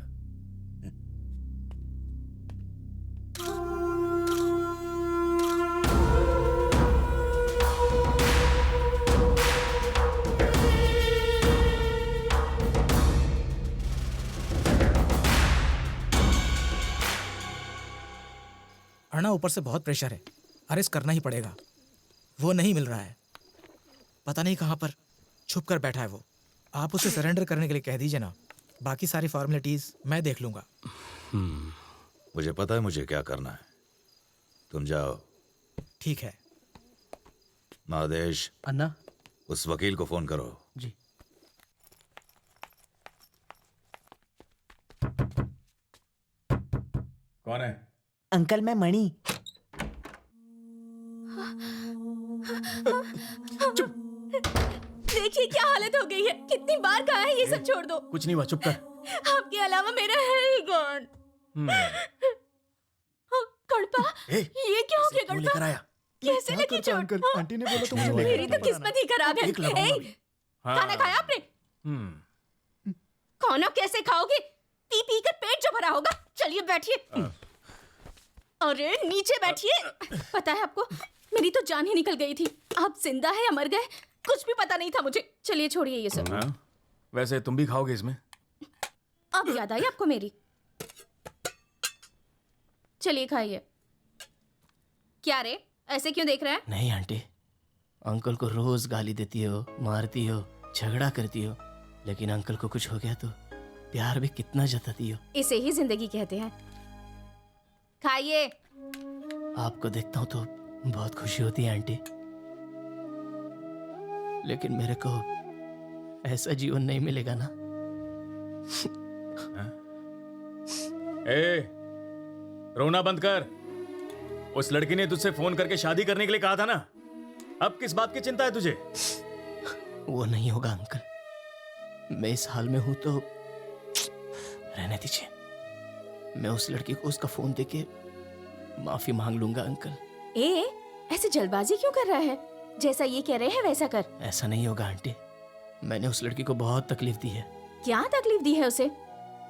अर्णा, ऊपर से बहुत प्रेशर है, अरेस्ट करना ही पड़ेगा। वो नहीं मिल रहा है, पता नहीं कहाँ पर छुप कर बैठा है वो। आप उसे सरेंडर करने के लिए कह दीजिए ना, बाकी सारी फॉर्मेलिटीज मैं देख लूंगा। मुझे पता है मुझे क्या करना है, तुम जाओ। ठीक है। महादेश। अन्ना। उस वकील को फोन करो। जी। कौन है? अंकल, मैं मणि। देखिए क्या हालत हो गई है, कितनी बार कहा है ये सब छोड़ दो। कुछ नहीं हुआ, चुप कर। आपके अलावा मेरा है ही कौन? गणपा, ये क्या हो गया लेकर गणपा? आया? कैसे लगी चोट? अंकल, आंटी ने बोला तो मुझे मेरी तो किस्मत ही खराब है। खाना खाया आपने? खाना कैसे खाओगे? पी पी कर पेट जो भरा होगा। चलिए बैठिए। अरे नीचे बैठिए। पता है आपको, मेरी तो जान ही निकल गई थी। आप जिंदा है या मर गए कुछ भी पता नहीं था मुझे। चलिए छोड़िए ये सब। वैसे तुम भी खाओगे इसमें? अब याद आई आपको मेरी? चलिए खाइए। क्या रे, ऐसे क्यों देख रहा है? नहीं आंटी, अंकल को रोज गाली देती हो, मारती हो, झगड़ा करती हो, लेकिन अंकल को कुछ हो गया तो प्यार भी कितना जताती हो। इसे ही जिंदगी कहते हैं। खाइए। आपको देखता हूँ तो बहुत खुशी होती है आंटी, लेकिन मेरे को ऐसा जीवन नहीं मिलेगा ना। ए, रोना बंद कर। उस लड़की ने तुझसे फोन करके शादी करने के लिए कहा था ना, अब किस बात की चिंता है तुझे? वो नहीं होगा अंकल, मैं इस हाल में हूं तो रहने दीजिए। मैं उस लड़की को उसका फोन देके माफी मांग लूंगा अंकल। ऐसे जल्दबाजी क्यों कर रहा है? जैसा ये कह रहे हैं वैसा कर। ऐसा नहीं होगा आंटी, मैंने उस लड़की को बहुत तकलीफ दी है। क्या तकलीफ दी है उसे?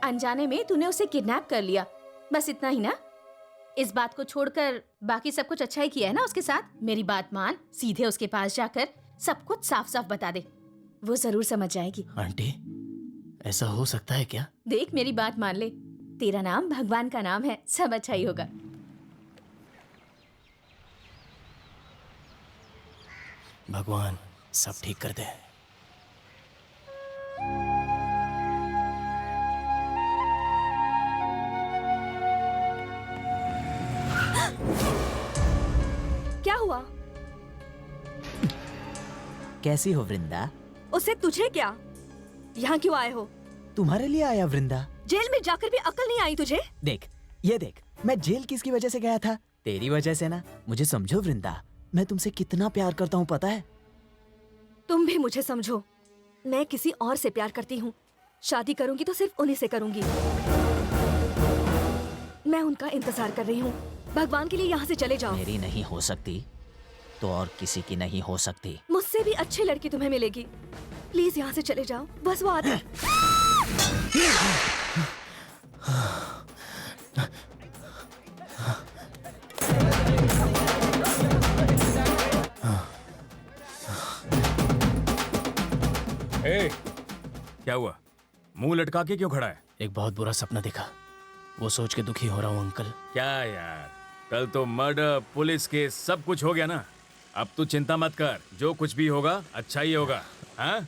अनजाने में तूने उसे किडनैप कर लिया, बस इतना ही ना? इस बात को छोड़कर बाकी सब कुछ अच्छा ही किया है ना उसके साथ। मेरी बात मान, सीधे उसके पास जाकर सब कुछ साफ साफ बता दे, वो जरूर समझ जाएगी। आंटी, ऐसा हो सकता है क्या? देख मेरी बात मान ले, तेरा नाम भगवान का नाम है, सब अच्छा ही होगा। भगवान सब ठीक कर दे। क्या हुआ? कैसी हो वृंदा? उसे तुझे क्या? यहाँ क्यों आए हो? तुम्हारे लिए आया वृंदा। जेल में जाकर भी अकल नहीं आई तुझे? देख, ये देख, मैं जेल किसकी वजह से गया था? तेरी वजह से ना। मुझे समझो वृंदा, मैं तुमसे कितना प्यार करता हूँ पता है? तुम भी मुझे समझो, मैं किसी और से प्यार करती हूँ। शादी करूंगी तो सिर्फ उन्हीं से करूंगी। मैं उनका इंतजार कर रही हूँ। भगवान के लिए यहाँ से चले जाओ। मेरी नहीं हो सकती तो और किसी की नहीं हो सकती। मुझसे भी अच्छी लड़की तुम्हें मिलेगी। प्लीज यहाँ से चले जाओ, बस वो आते। ए, क्या हुआ? मुंह लटका के क्यों खड़ा है? एक बहुत बुरा सपना देखा, वो सोच के दुखी हो रहा हूँ अंकल। क्या यार, कल तो मर्डर, पुलिस केस सब कुछ हो गया ना। अब तू चिंता मत कर, जो कुछ भी होगा अच्छा ही होगा। हाँ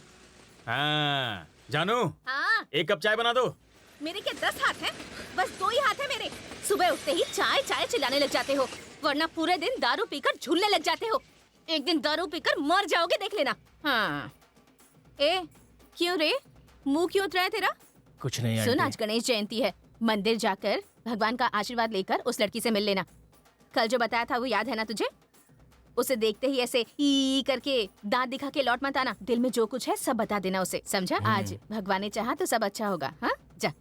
हाँ जानू, हाँ? एक कप चाय बना दो। मेरे क्या 10 हाथ हैं? बस 2 ही हाथ हैं मेरे। सुबह उठते ही चाय चाय चिल्लाने लग जाते हो, वरना पूरे दिन दारू पीकर झूलने लग जाते हो। एक दिन दारू पीकर मर जाओगे, देख लेना। हाँ। ए, क्यों रे? मुंह क्यों उतरा है तेरा? कुछ नहीं सुन, आंटी। आज गणेश जयंती है। मंदिर जाकर भगवान का आशीर्वाद लेकर उस लड़की से मिल लेना। कल जो बताया था वो याद है ना तुझे? उसे देखते ही ऐसे ई करके दांत दिखा के लौट मत आना। दिल में जो कुछ है सब बता देना उसे, समझा? आज भगवान ने चाहा तो सब अच्छा होगा। हाँ, जा।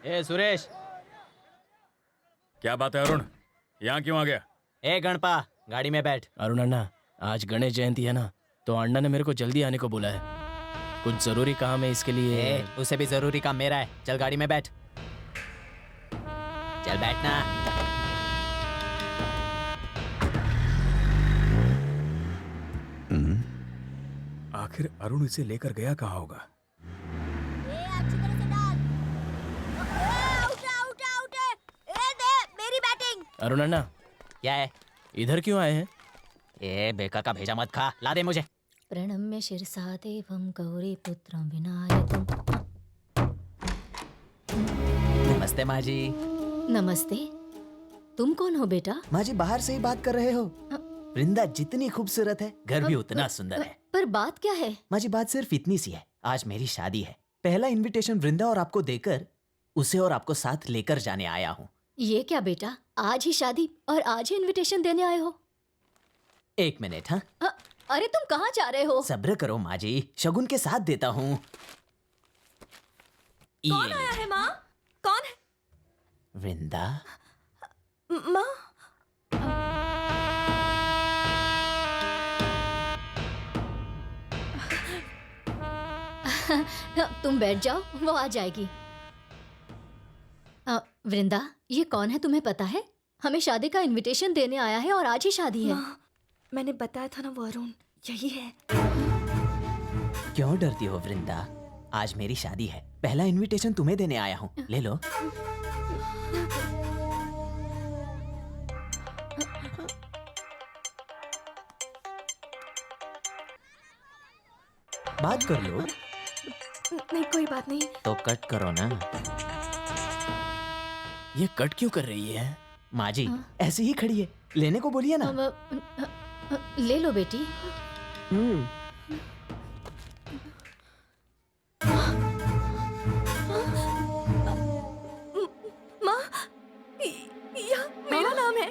ए सुरेश, क्या बात है अरुण, यहाँ क्यों आ गया? ए गणपा, गाड़ी में बैठ। अरुण अन्ना, आज गणेश जयंती है ना, तो अण्णा ने मेरे को जल्दी आने को बोला है। कुछ जरूरी काम है इसके लिए। ए, उसे भी जरूरी काम मेरा है। चल गाड़ी में बैठ। चल बैठना। आखिर अरुण इसे लेकर गया कहाँ होगा? मेरी बैटिंग। अरुण अन्ना, क्या है? इधर क्यों आए हैं? ए बेकार का भेजा मत खा, ला दे मुझे। प्रणम्य शिरसा देवं गौरीपुत्रं विनायकं। नमस्ते माँ जी। नमस्ते। तुम कौन हो बेटा? माँ जी बाहर से ही बात कर रहे हो? वृंदा जितनी खूबसूरत है, घर भी उतना सुंदर है। पर बात क्या है? माँ जी बात सिर्फ इतनी सी है। आज मेरी शादी है। पहला इनविटेशन वृंदा और आपको देकर उसे और आपको साथ लेकर जाने आया हूँ। ये क्या बेटा, आज ही शादी और आज ही इनविटेशन देने आए हो? 1 मिनट। हाँ, अरे तुम कहाँ जा रहे हो? सब्र करो माँ जी, शगुन के साथ देता हूँ। कौन आया है माँ? कौन है? वृंदा। माँ, तुम बैठ जाओ, वो आ जाएगी। वृंदा, ये कौन है तुम्हें पता है? हमें शादी का इनविटेशन देने आया है और आज ही शादी है। माँ, मैंने बताया था ना वो अरुण यही है। क्यों डरती हो वृंदा? आज मेरी शादी है, पहला इनविटेशन तुम्हें देने आया हूँ, ले लो। बात कर लो। नहीं, कोई बात नहीं। तो कट करो ना। ये कट क्यों कर रही है? माँ जी, ऐसे ही खड़ी है, लेने को बोलिए ना। ले लो बेटी। माँ, यह मेरा नाम है।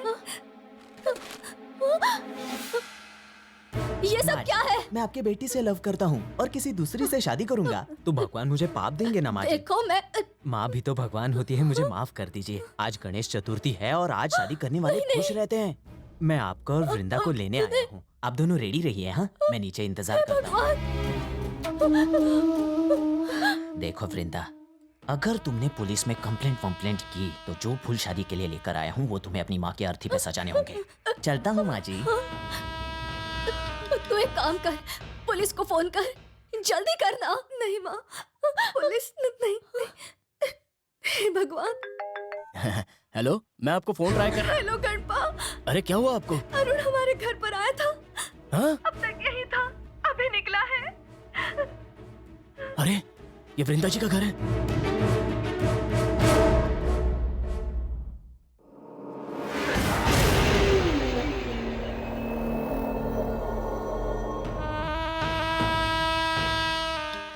ये सब क्या है? मैं आपकी बेटी से लव करता हूँ और किसी दूसरी से शादी करूंगा तो भगवान मुझे पाप देंगे ना माँ जी? देखो मैं माँ भी तो भगवान होती है, मुझे माफ कर दीजिए। आज गणेश चतुर्थी है और आज शादी करने वाले खुश रहते हैं। मैं आपको और वृंदा को लेने आया हूँ। आप दोनों रेडी रहिए। हाँ, मैं नीचे इंतजार करता हूँ। देखो वृंदा, अगर तुमने पुलिस में कंप्लेंट की तो जो फूल शादी के लिए लेकर आया हूँ वो तुम्हें अपनी माँ की अर्थी पे सजाने होंगे। चलता हूँ माँ जी। तू एक काम कर, पुलिस को फोन कर, जल्दी करना। नहीं माँ, पुलिस नहीं। हे भगवान। हेलो, मैं आपको फोन ट्राई कर रहा। हेलो गणपा। अरे क्या हुआ आपको? अरुण हमारे घर पर आया था। हाँ? अब तक यही था, अभी निकला है। अरे ये वृंदा जी का घर है।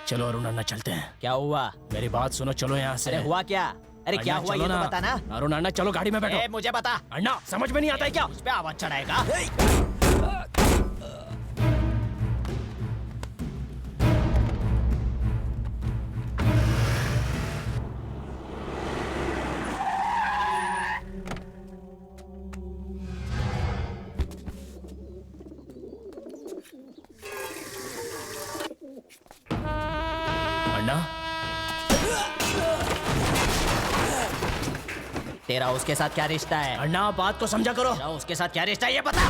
चलो अरुण अन्ना चलते हैं। क्या हुआ? मेरी बात सुनो, चलो यहाँ से। अरे हुआ क्या? अरे क्या अन्ना, हुआ चलो ये तो ना। बता ना। अरुण अन्ना चलो गाड़ी में बैठो। ए, मुझे बता। अन्ना समझ में नहीं आता है क्या? उस पे आवाज चढ़ाएगा। अन्ना, तेरा उसके साथ क्या रिश्ता है? अन्ना बात को समझा करो। तेरा उसके साथ क्या रिश्ता है ये बता।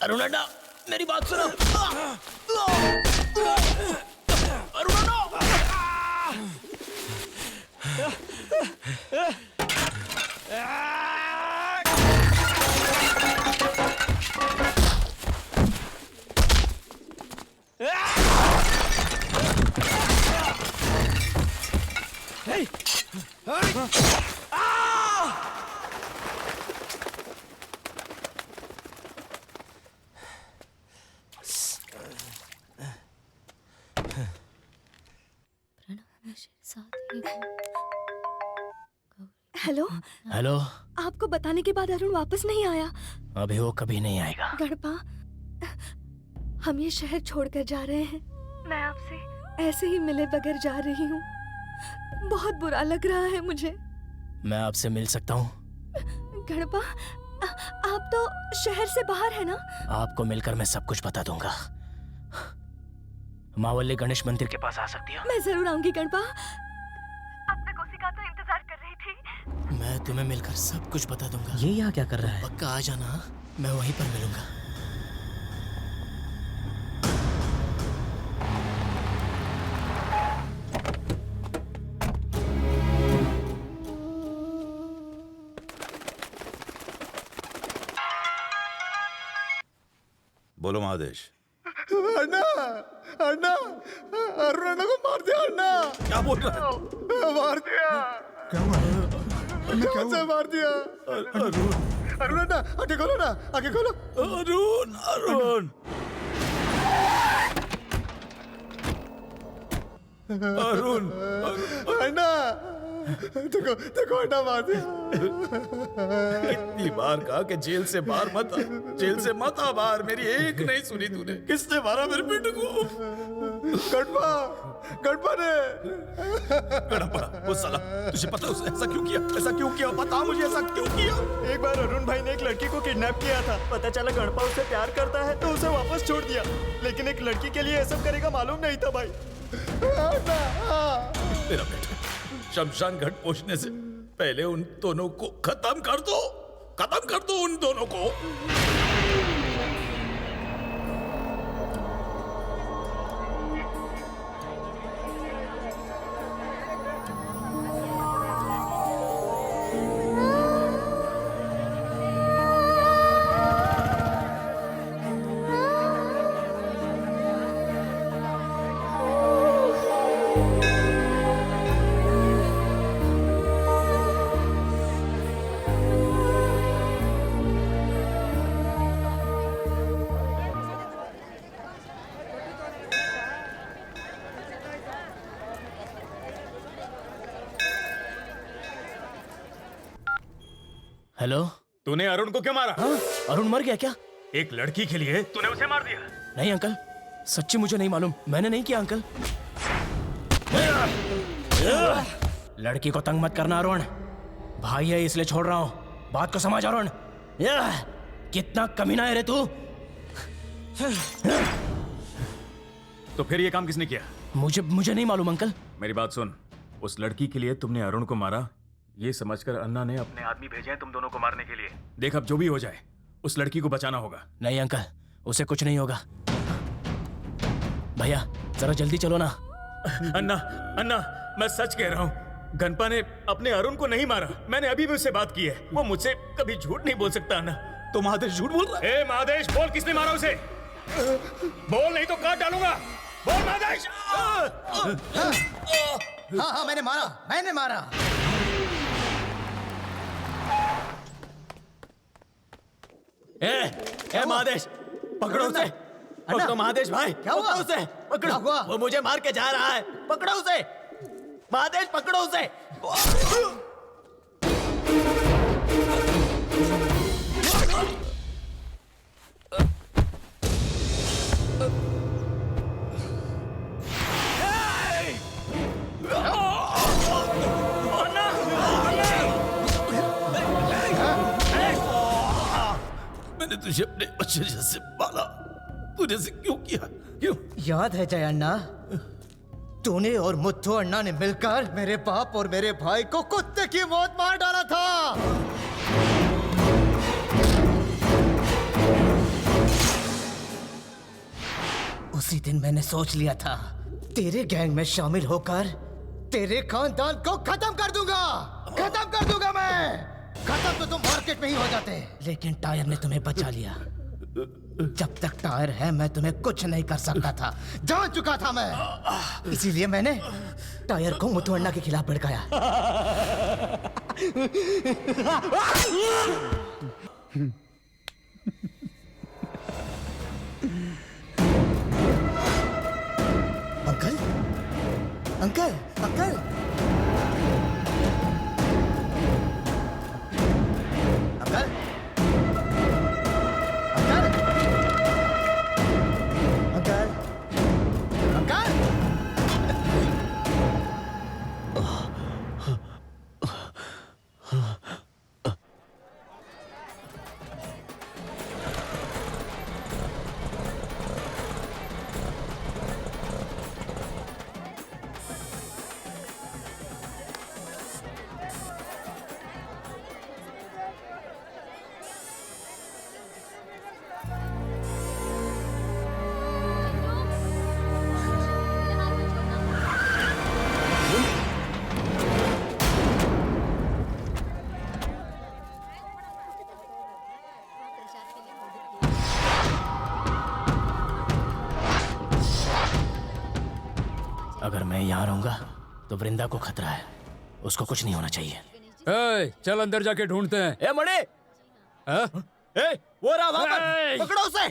अरुण अड्डा, मेरी बात सुनो। अरुण अड्डा। Hello hello. आपको बताने के बाद अरुण वापस नहीं आया। अभी वो कभी नहीं आएगा। गणपा, हम ये शहर छोड़कर जा रहे हैं। मैं आपसे ऐसे ही मिले बगैर जा रही हूँ। बहुत बुरा लग रहा है मुझे। मैं आपसे मिल सकता हूँ? गणपा, आप तो शहर से बाहर है ना? आपको मिलकर मैं सब कुछ बता दूंगा। मावल्ली गणेश मंदिर के पास आ सकती हो? मैं जरूर आऊंगी गणपा। अब तक उसी का तो इंतजार कर रही थी। मैं तुम्हें मिलकर सब कुछ बता दूंगा। ये यहाँ क्या कर रहा है? पक्का आ जाना, मैं वहीं पर मिलूंगा। बोलो महादेश। अन्ना, अन्ना, अरुण अन्ना को मार दिया अन्ना। क्या बोल रहा है? मार दिया। क्या हुआ? कैसे मार दिया? अरुण अन्ना, आगे खोलो ना, आगे खोलो। अरुण, अरुण, अरुण, अन्ना, देखो देखो अन्ना मार दिया। कितनी बार कहा कि जेल से बाहर मत आ, जेल से मत आ बाहर। मेरी एक नहीं सुनी तूने। किसने मारा मेरे बेटे को? गणपा, गणपा ने। गणपा, वो साला, तुझे पता है उसने ऐसा क्यों किया? ऐसा क्यों किया? बता मुझे, ऐसा क्यों किया? एक बार अरुण भाई ने एक लड़की को किडनैप किया था। पता चला गणपा उससे प्यार करता है तो उसे वापस छोड़ दिया। लेकिन एक लड़की के लिए ये सब करेगा मालूम नहीं था भाई। मेरा बेटा शमशान घाट पहुंचने से पहले उन दोनों को खत्म कर दो, खत्म कर दो उन दोनों को। हेलो। तूने अरुण को क्यों मारा? हाँ? अरुण मर गया क्या? एक लड़की के लिए तूने उसे मार दिया? नहीं अंकल, सच्ची मुझे नहीं मालूम। मैंने नहीं किया अंकल। लड़की को तंग मत करना अरुण। भाई है इसलिए छोड़ रहा हूँ। बात को समझ अरुण। कितना कमीना है रे तू। तो फिर ये काम किसने किया? मुझे नहीं मालूम अंकल। मेरी बात सुन, उस लड़की के लिए तुमने अरुण को मारा, ये समझकर अन्ना ने अपने आदमी भेजे हैं तुम दोनों को मारने के लिए। देख अब जो भी हो जाए उस लड़की को बचाना होगा। नहीं अंकल, उसे कुछ नहीं होगा। भैया जरा जल्दी चलो ना। अन्ना, अन्ना, मैं सच कह रहा हूँ, गणपा ने अपने अरुण को नहीं मारा। मैंने अभी भी उससे बात की है। वो मुझसे कभी झूठ नहीं बोल सकता। अन्ना, तो महादेश झूठ बोल रहा है? ए महादेश, बोल किसने मारा उसे? बोल नहीं तो काट डालूंगा। बोल महादेश। हाँ, मैंने मारा। ए महादेश, पकड़ो उसे। पकड़ो महादेश भाई, क्या हुआ? उसे पकड़ो। वो मुझे मार के जा रहा है। पकड़ो उसे। महादेश पकड़ो उसे। मैंने तुझे अपने बच्चे जैसे पाला, तूने ऐसे क्यों किया? क्यों? याद है जय अन्ना, तूने और मुत्थु अन्ना ने मिलकर मेरे बाप और मेरे भाई को कुत्ते की मौत मार डाला था। उसी दिन मैंने सोच लिया था तेरे गैंग में शामिल होकर तेरे खानदान को खत्म कर दूंगा, खत्म कर दूंगा मैं। खत्म तो तुम मार्केट में ही हो जाते, लेकिन टायर ने तुम्हें बचा लिया। जब तक टायर है मैं तुम्हें कुछ नहीं कर सकता था, जान चुका था मैं। इसीलिए मैंने टायर को मुत्थु अन्ना के खिलाफ भड़काया। Uncle, uncle, uncle, uncle, uncle, uncle, अगर मैं यहाँ रहूंगा तो वृंदा को खतरा है, उसको कुछ नहीं होना चाहिए। चल अंदर जाके ढूंढते हैं। ए मणि, वो रहा वहां पर, पकड़ो उसे।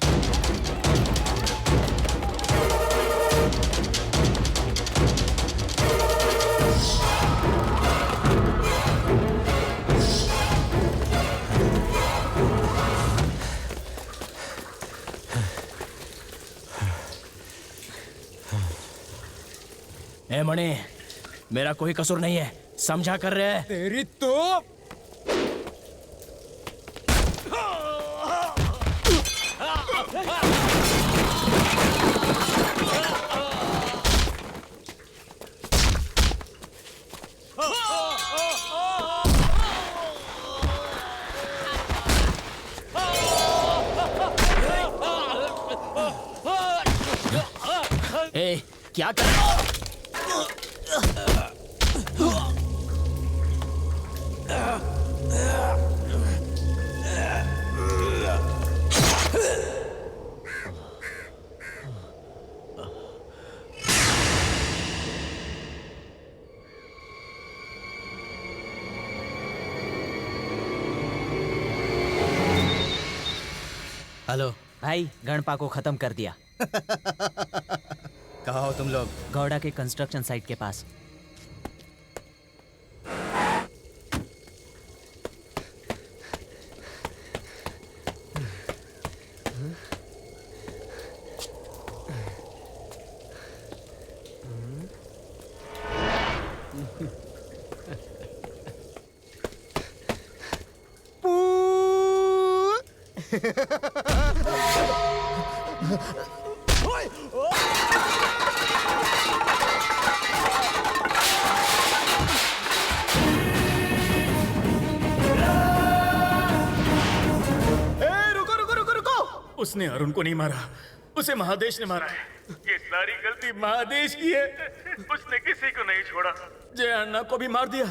ए मणि, मेरा कोई कसूर नहीं है, समझा कर रहे हैं? तेरी तो ए, क्या कर रहे हो? हेलो भाई, गणपा को खत्म कर दिया। कहाँ हो तुम लोग? गौड़ा के कंस्ट्रक्शन साइट के पास। उसने अरुण को नहीं मारा, उसे महादेश ने मारा है। ये सारी गलती महादेश की है। उसने किसी को नहीं छोड़ा, जय अन्ना को भी मार दिया।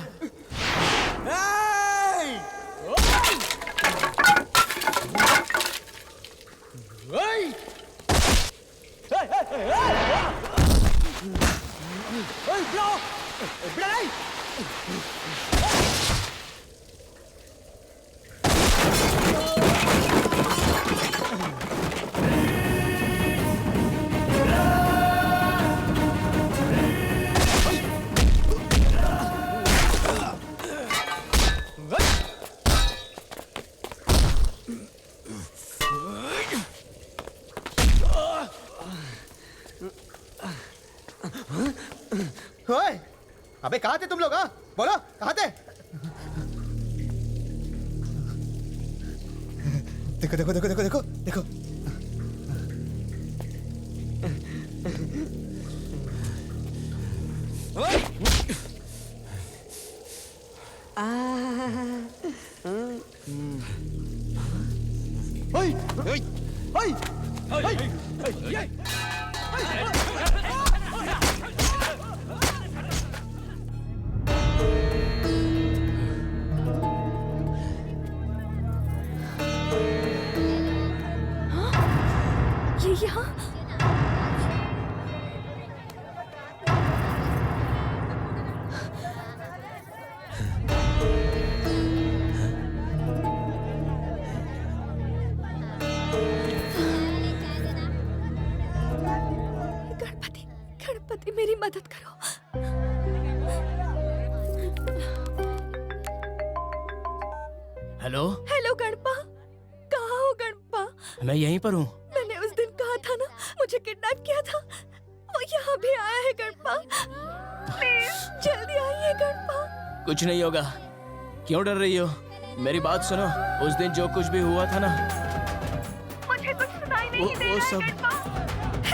अबे कहाँ थे तुम लोग? हाँ बोलो कहाँ थे? देखो देखो देखो देखो देखो देखो। ये यहाँ गणपति गणपति मेरी मदद करो। हेलो, हेलो गणपा, कहाँ हो गणपा? मैं यहीं पर हूँ। मैंने उस दिन कहा था ना मुझे किडनैप किया था, वो यहाँ भी आया है गणपा। प्लीज जल्दी आइए गणपा। कुछ नहीं होगा, क्यों डर रही हो? मेरी बात सुनो, उस दिन जो कुछ भी हुआ था ना, मुझे कुछ सुनाई नहीं दे वो रहा सब। है गणपा।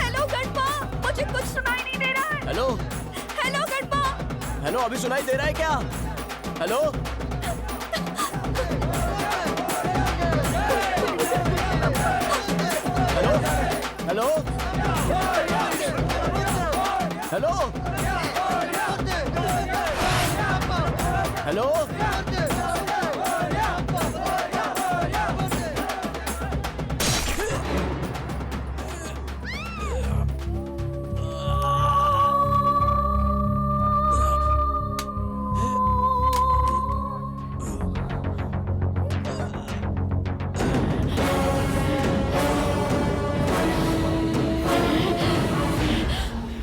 हेलो गणपा, मुझे कुछ सुनाई नहीं दे रहा है। Hello hello Ganapa. हेलो, अभी सुनाई दे रहा है क्या? हेलो हेलो हेलो हेलो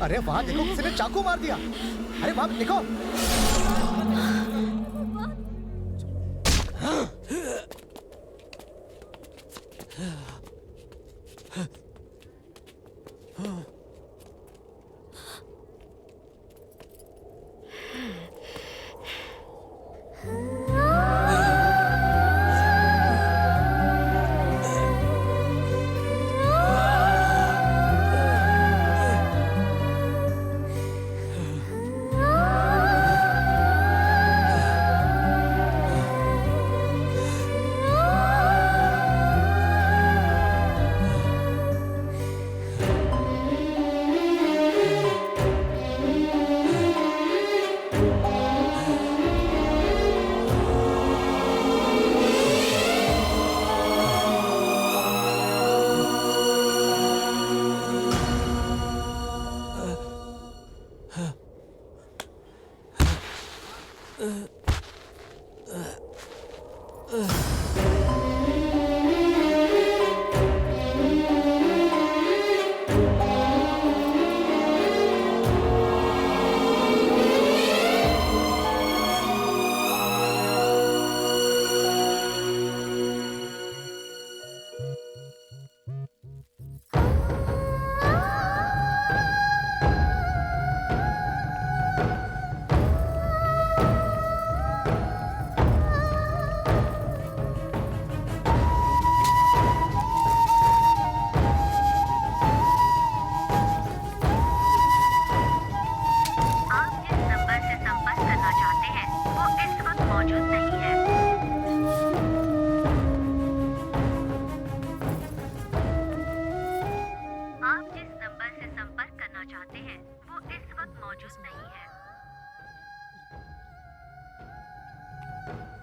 अरे वहाँ देखो किसी ने चाकू मार दिया। अरे वहाँ देखो।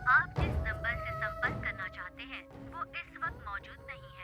आप जिस नंबर से संपर्क करना चाहते हैं वो इस वक्त मौजूद नहीं है।